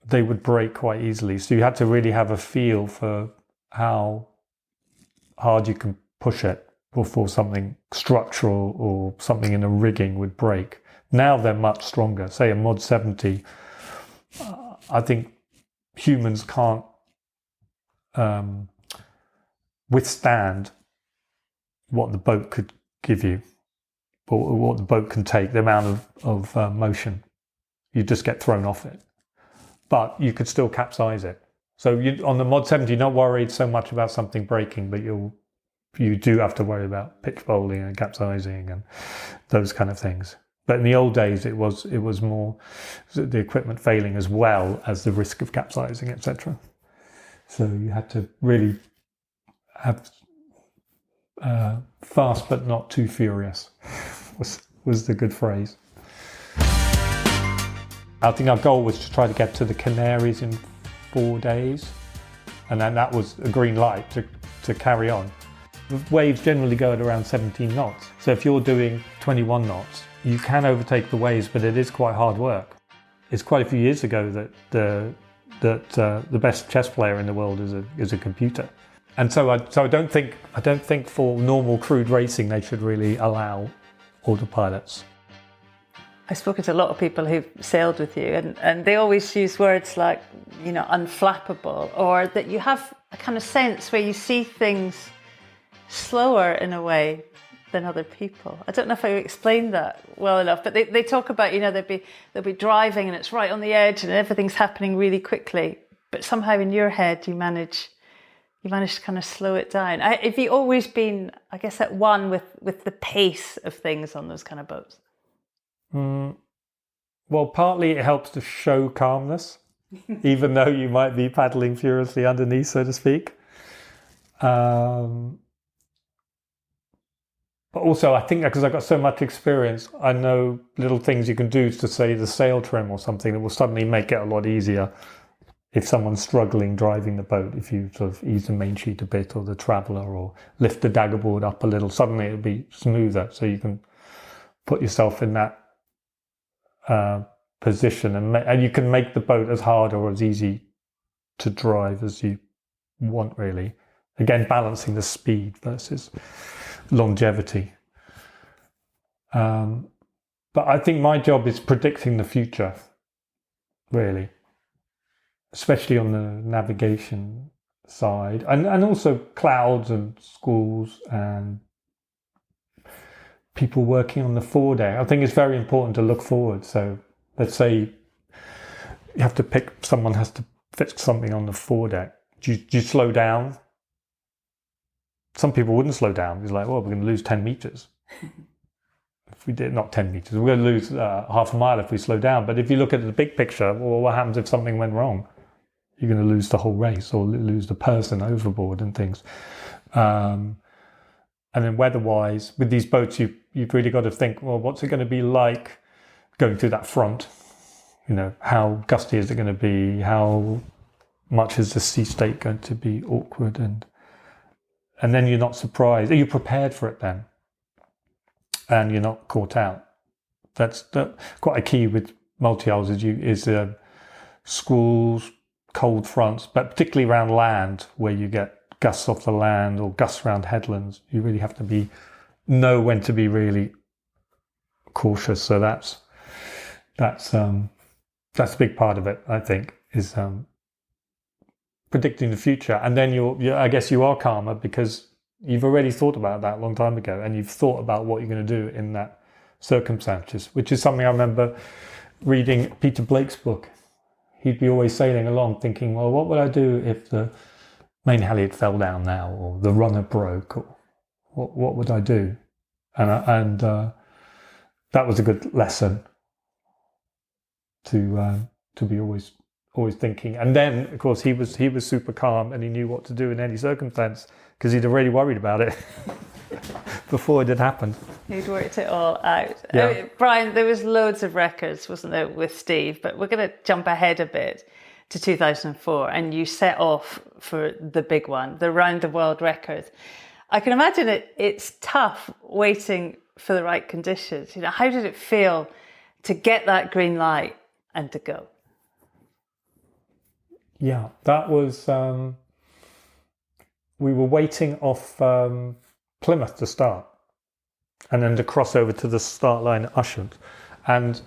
they would break quite easily. So you had to really have a feel for how hard you can push it before something structural or something in the rigging would break. Now they're much stronger. Say a mod 70, I think humans can't withstand what the boat could give you, or what the boat can take, the amount of motion. You just get thrown off it. But you could still capsize it. So on the mod 70, you're not worried so much about something breaking, but you do have to worry about pitch bowling and capsizing and those kind of things. But in the old days, it was more the equipment failing as well as the risk of capsizing, etc. So you had to really have fast but not too furious was the good phrase. I think our goal was to try to get to the Canaries in 4 days, and then that was a green light to carry on. The waves generally go at around 17 knots, so if you're doing 21 knots, you can overtake the waves, but it is quite hard work. It's quite a few years ago that the best chess player in the world is a computer, and so I don't think for normal crude racing they should really allow autopilots. I've spoken to a lot of people who've sailed with you, and they always use words like, unflappable, or that you have a kind of sense where you see things slower in a way than other people. I don't know if I explained that well enough, but they talk about, they'll be driving and it's right on the edge and everything's happening really quickly, but somehow in your head you manage to kind of slow it down. Have you always been, I guess, at one with the pace of things on those kind of boats? Well, partly it helps to show calmness, even though you might be paddling furiously underneath, so to speak. But also, I think because I've got so much experience, I know little things you can do to, say, the sail trim or something that will suddenly make it a lot easier if someone's struggling driving the boat. If you sort of ease the main sheet a bit, or the traveller, or lift the daggerboard up a little, suddenly it'll be smoother, so you can put yourself in that position, and you can make the boat as hard or as easy to drive as you want, really. Again, balancing the speed versus longevity. But I think my job is predicting the future, really, especially on the navigation side, and also clouds and squalls and people working on the foredeck. I think it's very important to look forward. So let's say someone has to fix something on the foredeck. Do you slow down? Some people wouldn't slow down. It's like, well, we're going to lose 10 meters. If we did, not 10 meters, we're going to lose half a mile if we slow down. But if you look at the big picture, well, what happens if something went wrong? You're going to lose the whole race, or lose the person overboard and things. And then weather-wise, with these boats, you've really got to think, well, what's it going to be like going through that front? How gusty is it going to be? How much is the sea state going to be awkward? And then you're not surprised. Are you prepared for it then? And you're not caught out. That's quite a key with multi-hulls is squalls, cold fronts, but particularly around land where you get gusts off the land or gusts around headlands. You really have to know when to be really cautious. So that's a big part of it, I think, is predicting the future. And then I guess you are calmer because you've already thought about that a long time ago, and you've thought about what you're going to do in that circumstances, which is something I remember reading Peter Blake's book. He'd be always sailing along thinking, well, what would I do if the main halyard fell down now, or the runner broke, or what would I do? And that was a good lesson to be always thinking. And then, of course, he was super calm, and he knew what to do in any circumstance because he'd already worried about it before it had happened. He'd worked it all out. Yeah. Brian, there was loads of records, wasn't there, with Steve? But we're going to jump ahead a bit to 2004, and you set off for the big one, the round the world record. I can imagine it's tough waiting for the right conditions. How did it feel to get that green light and to go? Yeah, that was. We were waiting off Plymouth to start, and then to cross over to the start line at Ushant. And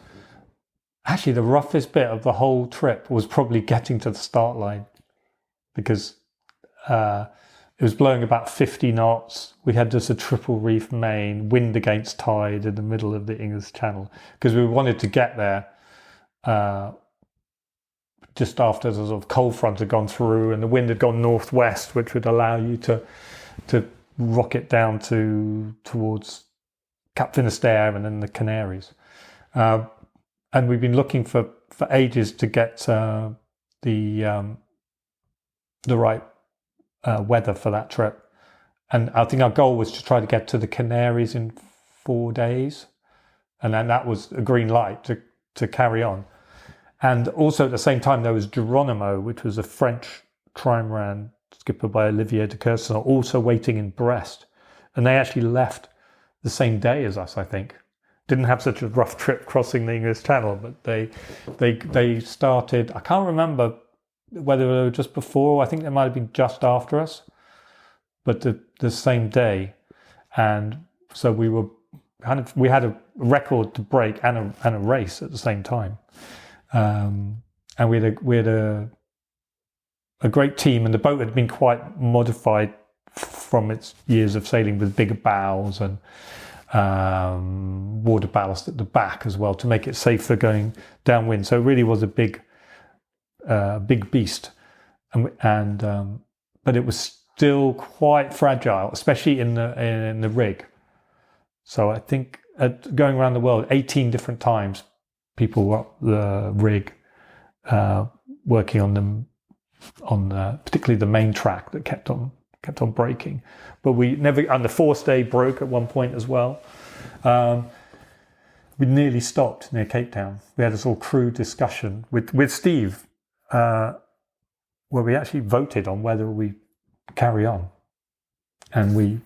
actually, the roughest bit of the whole trip was probably getting to the start line, because it was blowing about 50 knots. We had just a triple reef main, wind against tide in the middle of the English Channel, because we wanted to get there just after the sort of cold front had gone through and the wind had gone northwest, which would allow you to rocket down towards Cap Finisterre and then the Canaries. And we've been looking for ages to get the right weather for that trip. And I think our goal was to try to get to the Canaries in 4 days. And then that was a green light to carry on. And also at the same time, there was Geronimo, which was a French trimaran skippered by Olivier de Courson, also waiting in Brest. And they actually left the same day as us, I think. Didn't have such a rough trip crossing the English Channel, but they started, I can't remember whether they were just before, I think they might have been just after us, but the same day. And so we had a record to break and a race at the same time. And we had a great team, and the boat had been quite modified from its years of sailing with bigger bows and water ballast at the back as well to make it safe for going downwind. So it really was a big beast, but it was still quite fragile, especially in the rig. So I think going around the world 18 different times, people were up the rig working on them, particularly the main track that kept on breaking. But we never, and the forestay broke at one point as well. We nearly stopped near Cape Town. We had this all crew discussion with Steve, where we actually voted on whether we carry on. And we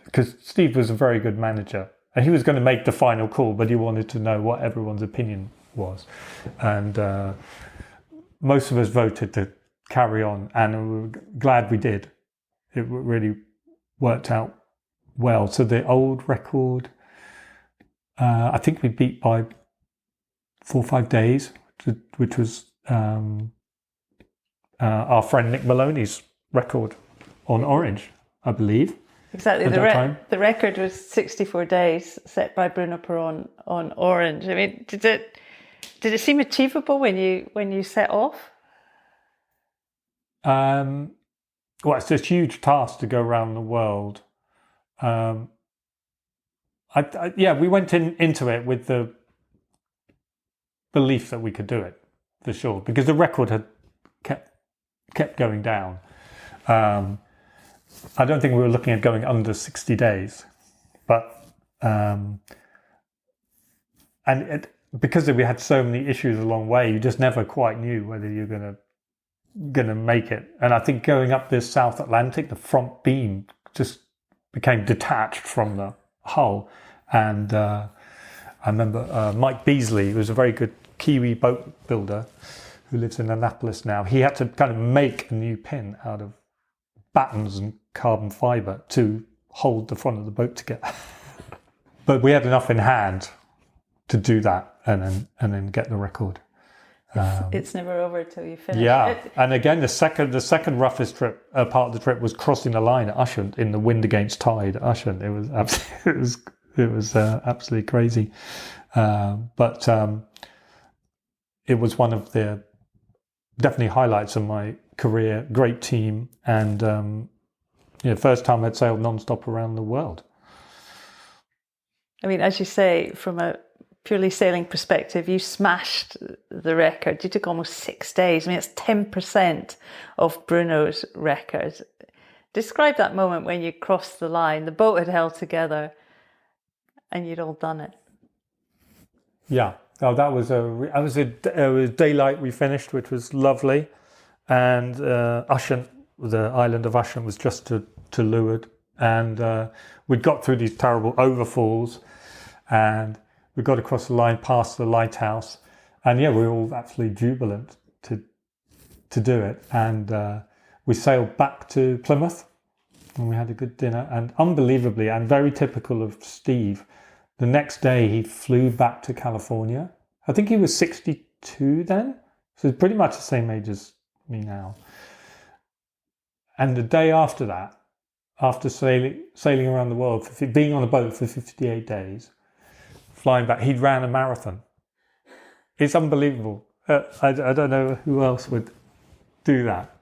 because Steve was a very good manager, and he was going to make the final call, but he wanted to know what everyone's opinion was. And most of us voted to carry on, and we were glad we did. It really worked out well. So the old record, I think we beat by 4 or 5 days, which was our friend Nick Maloney's record on Orange, I believe. Exactly. The record was 64 days set by Bruno Perron on Orange. I mean, did it seem achievable when you set off? Well, it's a huge task to go around the world. We went into it with the belief that we could do it, for sure, because the record had kept going down. I don't think we were looking at going under 60 days, but because we had so many issues along the way, you just never quite knew whether you're gonna make it. And I think going up this South Atlantic, the front beam just became detached from the hull. And I remember Mike Beasley, who was a very good Kiwi boat builder who lives in Annapolis now, he had to kind of make a new pin out of battens and carbon fibre to hold the front of the boat together. But we had enough in hand to do that and then get the record. It's never over till you finish. Yeah, and again, the second roughest part of the trip was crossing the line at Ushant in the wind against tide at Ushant. It was absolutely crazy, but it was one of the definitely highlights of my career. Great team, and first time I'd sailed non-stop around the world. I mean, as you say, from a purely sailing perspective, you smashed the record. You took almost 6 days. I mean, it's 10% of Bruno's record. Describe that moment when you crossed the line. The boat had held together and you'd all done it. Yeah. Oh, that was it was daylight we finished, which was lovely. And Ushant, the island of Ushant, was just to leeward. And we'd got through these terrible overfalls, and we got across the line past the lighthouse, and we were all absolutely jubilant to do it. And we sailed back to Plymouth, and we had a good dinner. And unbelievably, and very typical of Steve, The next day he flew back to California. I think he was 62 then, so he's pretty much the same age as me now. And the day after that, after sailing around the world, being on a boat for 58 days, flying back, he'd ran a marathon. It's unbelievable. I don't know who else would do that.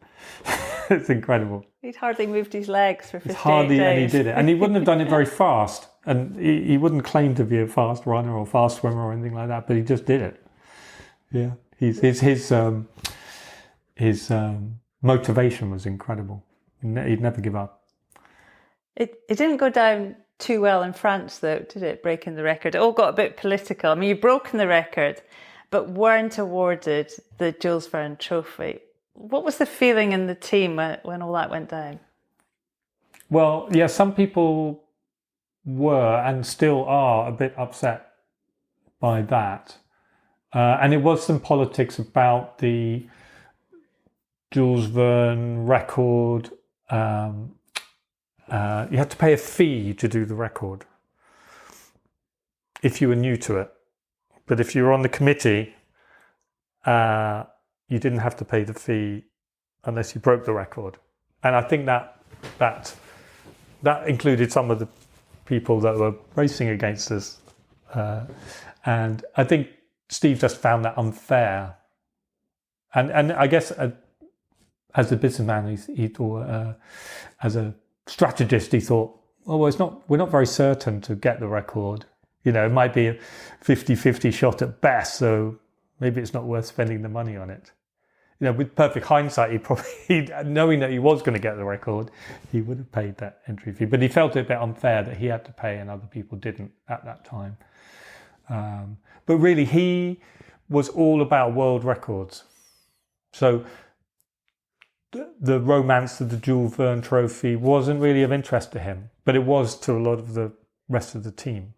It's incredible. He'd hardly moved his legs for 58 Hardly, days. and he did it. And he wouldn't have done it very fast. And he wouldn't claim to be a fast runner or fast swimmer or anything like that, but he just did it. Yeah, his motivation was incredible. He'd never give up. It didn't go down too well in France, though, did it? Breaking the record. It all got a bit political. I mean, you've broken the record, but weren't awarded the Jules Verne Trophy. What was the feeling in the team when all that went down? Well, yeah, some people were and still are a bit upset by that. And it was some politics about the Jules Verne record. You had to pay a fee to do the record if you were new to it. But if you were on the committee, you didn't have to pay the fee unless you broke the record. And I think that included some of the people that were racing against us. And I think Steve just found that unfair. And I guess as a businessman, he thought, as a strategist, he thought, oh, well, we're not very certain to get the record. You know, it might be a 50-50 shot at best, so maybe it's not worth spending the money on it. You know, with perfect hindsight, he probably, knowing that he was going to get the record, he would have paid that entry fee. But he felt it a bit unfair that he had to pay and other people didn't at that time. But really, he was all about world records. So the romance of the Jules Verne Trophy wasn't really of interest to him, but it was to a lot of the rest of the team.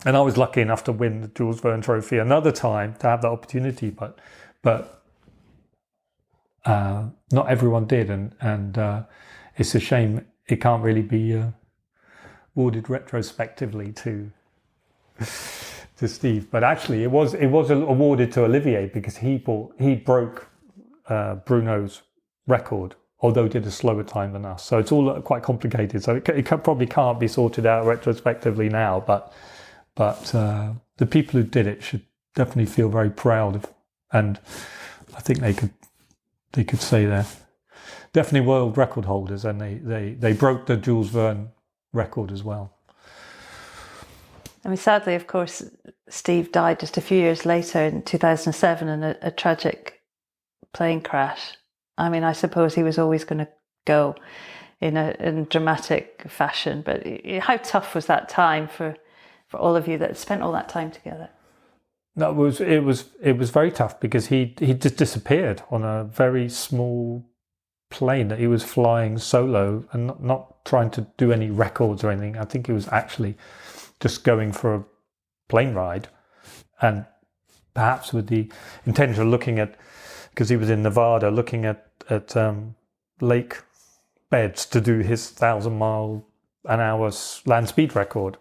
And I was lucky enough to win the Jules Verne Trophy another time, to have that opportunity, but not everyone did, and it's a shame it can't really be awarded retrospectively to Steve. But actually, it was awarded to Olivier because he broke Bruno's record, although did a slower time than us. So it's all quite complicated. So it probably can't be sorted out retrospectively now, but the people who did it should definitely feel very proud of, and I think they could say they're definitely world record holders, and they broke the Jules Verne record as well. I mean, sadly, of course, Steve died just a few years later in 2007 in a tragic plane crash. I mean, I suppose he was always going to go in dramatic fashion, but how tough was that time for all of you that spent all that time together? No, it was very tough because he just disappeared on a very small plane that he was flying solo and not trying to do any records or anything. I think he was actually just going for a plane ride, and perhaps with the intention of looking at, because he was in Nevada, looking at lake beds to do his 1,000-mile-an-hour land speed record.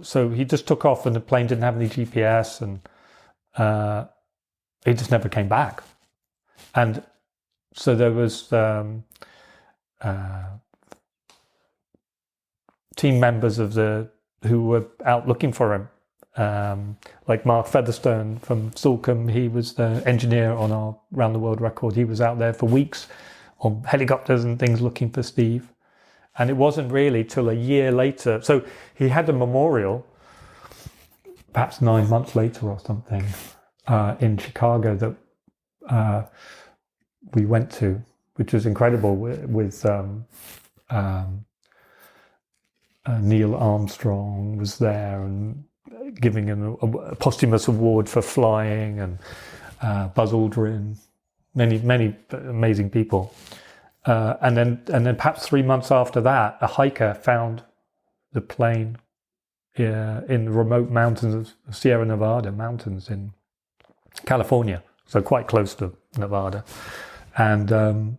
So he just took off, and the plane didn't have any GPS, and he just never came back. And so there was team members who were out looking for him, like Mark Featherstone from Sulcombe. He was the engineer on our round the world record. He was out there for weeks on helicopters and things looking for Steve. And it wasn't really till a year later. So he had a memorial, perhaps 9 months later or something, in Chicago that we went to, which was incredible, with Neil Armstrong was there and giving him a posthumous award for flying, and Buzz Aldrin, many amazing people. And then perhaps 3 months after that, a hiker found the plane in the remote mountains of Sierra Nevada mountains in California, so quite close to Nevada. And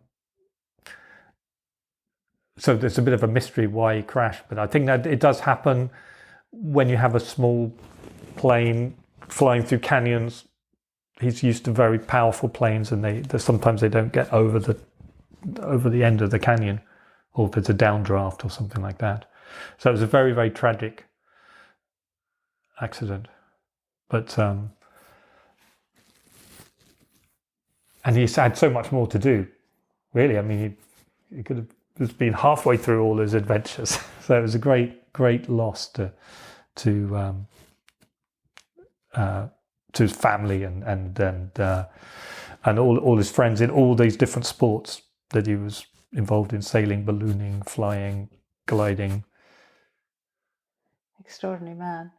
so there's a bit of a mystery why he crashed, but I think that it does happen when you have a small plane flying through canyons, he's used to very powerful planes, and sometimes they don't get over the end of the canyon, or if it's a downdraft or something like that. So it was a very, very tragic accident. But and he had so much more to do, really. I mean, he could have just been halfway through all his adventures. So it was a great, great loss to his family and all his friends in all these different sports that he was involved in: sailing, ballooning, flying, gliding. Extraordinary man.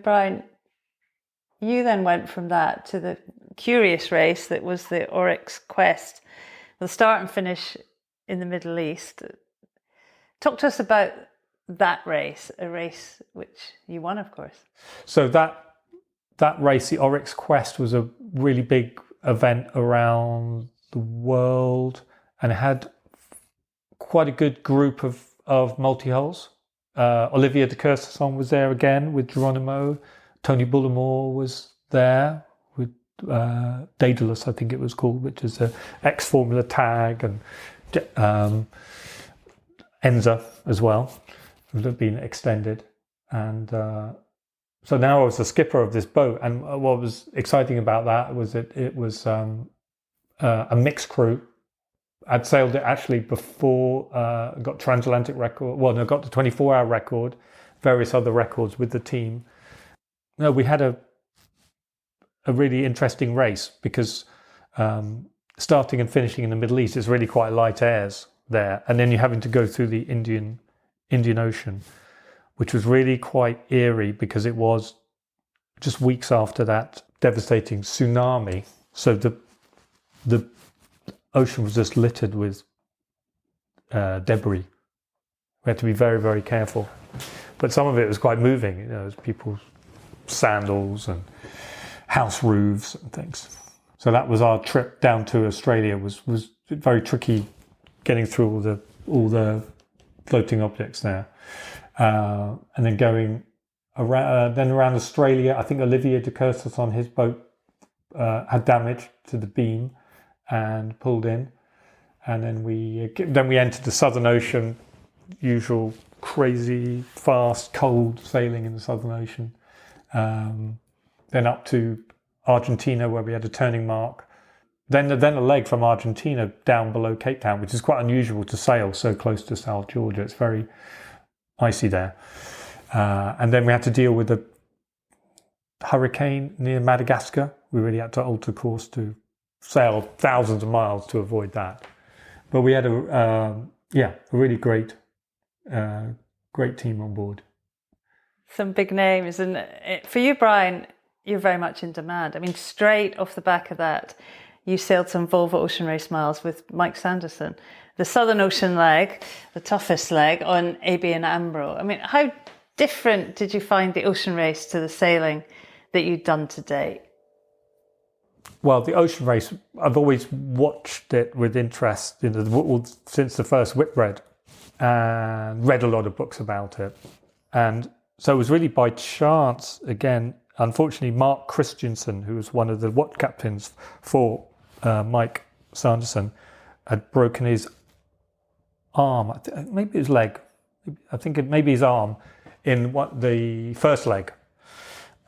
Brian, you then went from that to the curious race that was the Oryx Quest, the start and finish in the Middle East. Talk to us about that race, a race which you won, of course. So that race, the Oryx Quest, was a really big event around the world, and it had quite a good group of multi-hulls. Olivier de Kersauzon was there again with Geronimo. Tony Bullimore was there with Daedalus, I think it was called, which is an ex-Formula tag, and Enza as well, would have been extended. And so now I was the skipper of this boat, and what was exciting about that was that it was a mixed crew. I'd sailed it actually before, got transatlantic record. Well, no, got the 24-hour record, various other records with the team. No, we had a really interesting race because starting and finishing in the Middle East is really quite light airs there, and then you're having to go through the Indian Ocean, which was really quite eerie because it was just weeks after that devastating tsunami. So the ocean was just littered with debris. We had to be very, very careful. But some of it was quite moving. You know, it was people's sandals and house roofs and things. So that was our trip down to Australia. Was very tricky getting through all the floating objects there, and then going around Australia. I think Olivier de Kersauzon on his boat had damage to the beam and pulled in, and then we entered the Southern Ocean. Usual crazy, fast, cold sailing in the Southern Ocean. Then up to Argentina, where we had a turning mark. Then a leg from Argentina down below Cape Town, which is quite unusual to sail so close to South Georgia. It's very icy there. And then we had to deal with a hurricane near Madagascar. We really had to alter course to sail thousands of miles to avoid that. But we had a really great team on board. Some big names. And for you, Brian, you're very much in demand. I mean, straight off the back of that, you sailed some Volvo Ocean Race miles with Mike Sanderson. The Southern Ocean leg, the toughest leg on ABN AMRO. I mean, how different did you find the ocean race to the sailing that you'd done to date? Well, the ocean race, I've always watched it with interest since the first Whitbread, and read a lot of books about it. And so it was really by chance, again, unfortunately, Mark Christensen, who was one of the watch captains for Mike Sanderson, had broken his arm, maybe his leg, I think maybe his arm, in the first leg.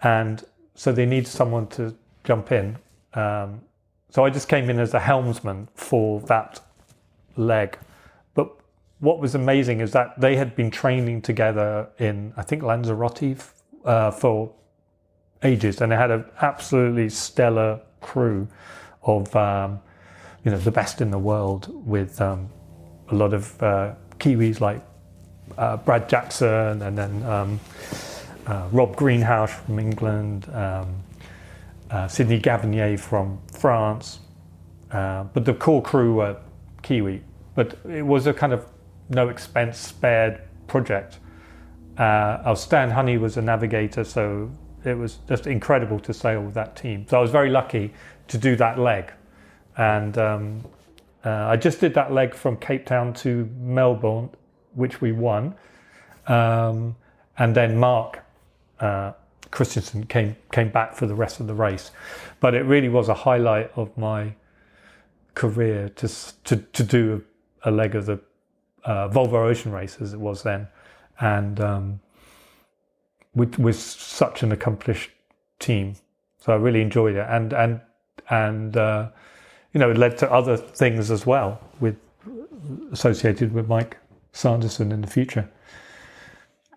And so they needed someone to jump in. So I just came in as a helmsman for that leg. But what was amazing is that they had been training together in, I think, Lanzarote for ages, and they had an absolutely stellar crew of the best in the world, with a lot of Kiwis like Brad Jackson, and then Rob Greenhouse from England, Sidney Gavinier from France, but the core crew were Kiwi. But it was a kind of no expense spared project. Stan Honey was a navigator, so it was just incredible to sail with that team. So I was very lucky to do that leg. And I just did that leg from Cape Town to Melbourne, which we won. And and then Mark Christensen came back for the rest of the race. But it really was a highlight of my career to do a leg of the Volvo Ocean Race, as it was then, and with such an accomplished team. So I really enjoyed it, and it led to other things as well associated with Mike Sanderson in the future.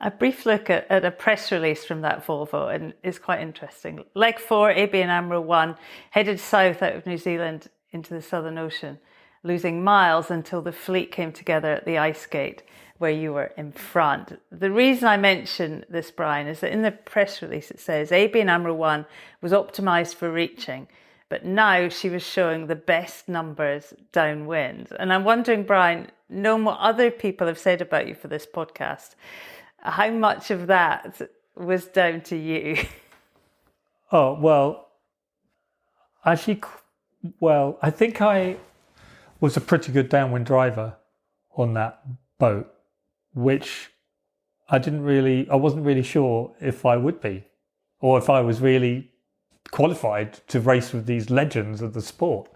A brief look at a press release from that Volvo, and it's quite interesting. Leg 4, ABN AMRO 1, headed south out of New Zealand into the Southern Ocean, losing miles until the fleet came together at the ice gate, where you were in front. The reason I mention this, Brian, is that in the press release it says ABN AMRO 1 was optimised for reaching, but now she was showing the best numbers downwind. And I'm wondering, Brian, knowing what other people have said about you for this podcast, how much of that was down to you? Oh, well, actually, I think I was a pretty good downwind driver on that boat, which I wasn't really sure if I would be, or if I was really qualified to race with these legends of the sport.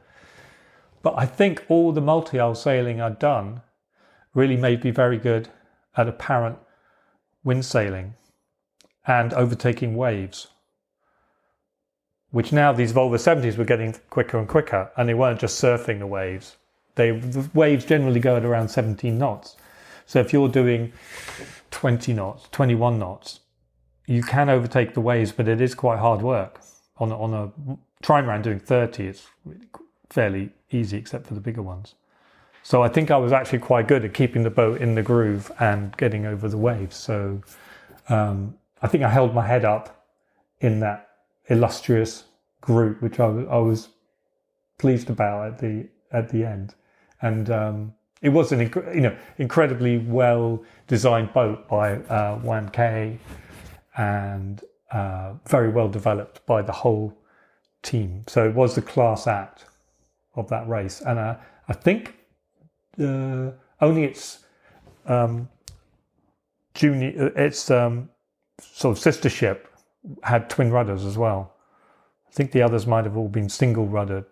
But I think all the multi-hull sailing I'd done really made me very good at apparent wind sailing and overtaking waves, which now these Volvo 70s were getting quicker and quicker, and they weren't just surfing the waves. The waves generally go at around 17 knots. So if you're doing 20 knots, 21 knots, you can overtake the waves, but it is quite hard work. On a trimaran doing 30, it's fairly easy, except for the bigger ones. So I think I was actually quite good at keeping the boat in the groove and getting over the waves. So I think I held my head up in that illustrious group, which I was pleased about at the end. And it was an incredibly well designed boat by Wan Kay, and very well developed by the whole team. So it was the class act of that race, and I think only its sort of sister ship had twin rudders as well. I think the others might have all been single ruddered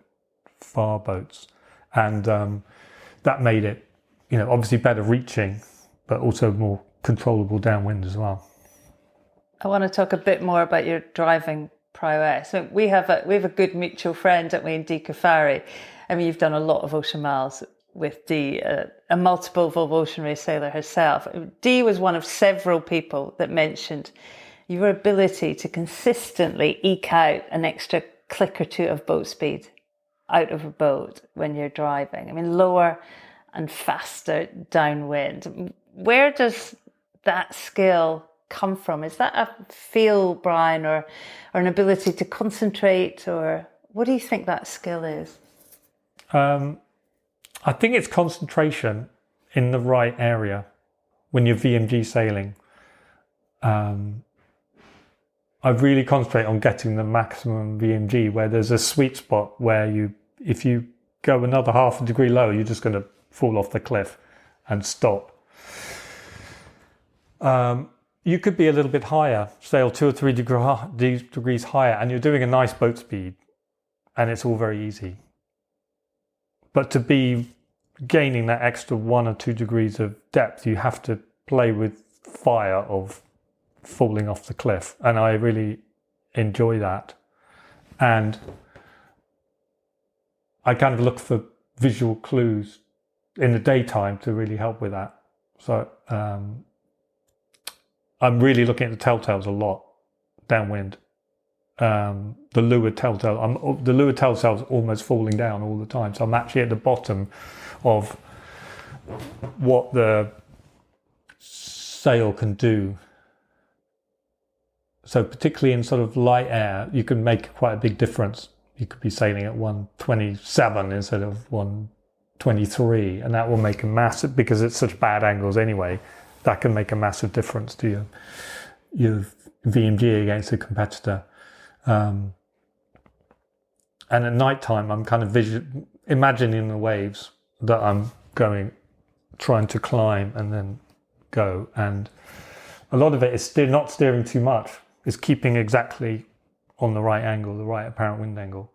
far boats, and that made it, obviously better reaching, but also more controllable downwind as well. I want to talk a bit more about your driving prowess. So we have a good mutual friend, don't we, in Dee Kafari. I mean, you've done a lot of ocean miles with Dee, a multiple Volvo Ocean Race sailor herself. Dee was one of several people that mentioned your ability to consistently eke out an extra click or two of boat speed out of a boat when you're driving. I mean, lower and faster downwind. Where does that skill come from? Is that a feel, Brian, or an ability to concentrate, or what do you think that skill is? I think it's concentration in the right area when you're VMG sailing. I really concentrate on getting the maximum VMG, where there's a sweet spot where if you go another half a degree lower, you're just going to fall off the cliff and stop. You could be a little bit higher, sail 2 or 3 degrees higher, and you're doing a nice boat speed, and it's all very easy. But to be gaining that extra 1 or 2 degrees of depth, you have to play with fire of falling off the cliff, and I really enjoy that. And I kind of look for visual clues in the daytime to really help with that. So I'm really looking at the telltales a lot downwind. The leeward telltale, the leeward telltale's almost falling down all the time, so I'm actually at the bottom of what the sail can do. So particularly in sort of light air, you can make quite a big difference. You could be sailing at 127 instead of 123, and that will make a massive, because it's such bad angles anyway, that can make a massive difference to your VMG against a competitor. And at night time, I'm kind of imagining the waves that I'm trying to climb and then go. And a lot of it is not steering too much. It's keeping exactly on the right angle, the right apparent wind angle.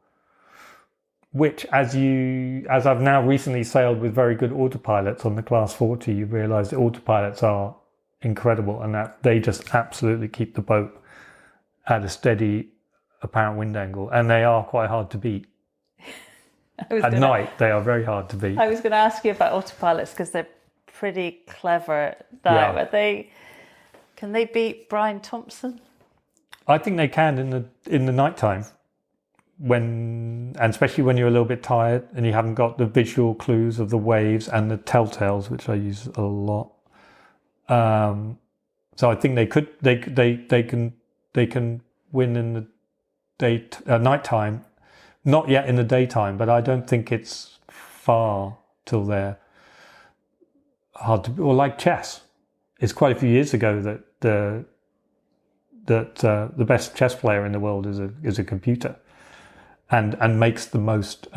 Which, as I've now recently sailed with very good autopilots on the Class 40, you realise the autopilots are incredible and that they just absolutely keep the boat at a steady apparent wind angle, and they are quite hard to beat. Night, they are very hard to beat. I was going to ask you about autopilots because they're pretty clever now. Yeah. But can they beat Brian Thompson? I think they can in the nighttime, and especially when you're a little bit tired and you haven't got the visual clues of the waves and the telltales, which I use a lot. So I think they can win in the nighttime, not yet in the daytime, but I don't think it's far till they're hard to. Or like chess, it's quite a few years ago that the best chess player in the world is a computer, and makes the most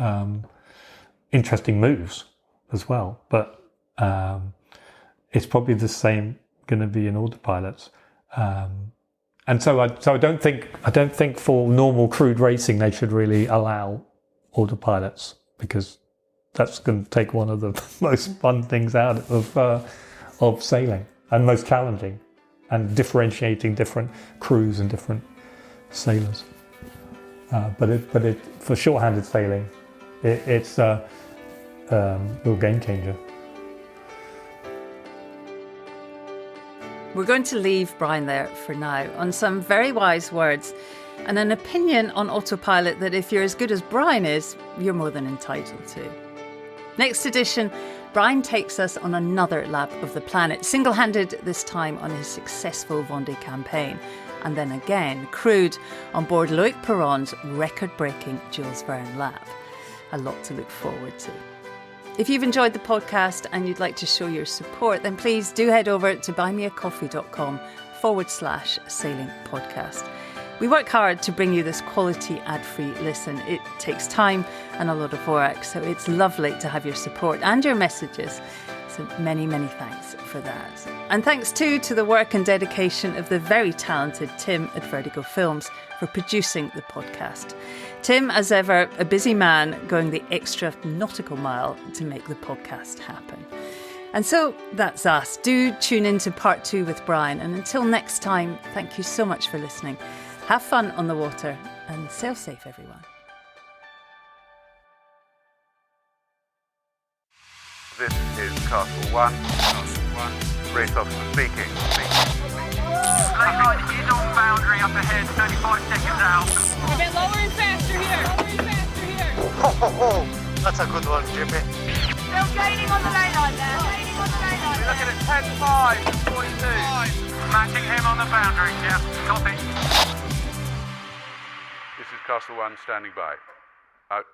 interesting moves as well. But it's probably the same going to be in autopilots. And so I don't think for normal crewed racing they should really allow autopilots, because that's going to take one of the most fun things out of sailing, and most challenging, and differentiating different crews and different sailors. But for short-handed sailing, it's a real game changer. We're going to leave Brian there for now on some very wise words and an opinion on autopilot that if you're as good as Brian is, you're more than entitled to. Next edition, Brian takes us on another lap of the planet, single-handed this time on his successful Vendée campaign, and then again crewed on board Loic Perron's record-breaking Jules Verne lap. A lot to look forward to. If you've enjoyed the podcast and you'd like to show your support, then please do head over to buymeacoffee.com/sailing podcast. We work hard to bring you this quality ad-free listen. It takes time and a lot of work, so it's lovely to have your support and your messages. So many, many thanks for that. And thanks too to the work and dedication of the very talented Tim at Vertigo Films for producing the podcast. Tim, as ever, a busy man going the extra nautical mile to make the podcast happen. And so that's us. Do tune in to part 2 with Brian. And until next time, thank you so much for listening. Have fun on the water and sail safe, everyone. This is Castle 1. Race officer speaking. Leyline is on boundary up ahead, 35 seconds out. A bit lower and faster here. That's a good one, Jimmy. Still gaining on the ley line there. We're looking at 10-5 and 42. Matching him on the boundary, yeah. Copy. This is Castle 1 standing by. Out.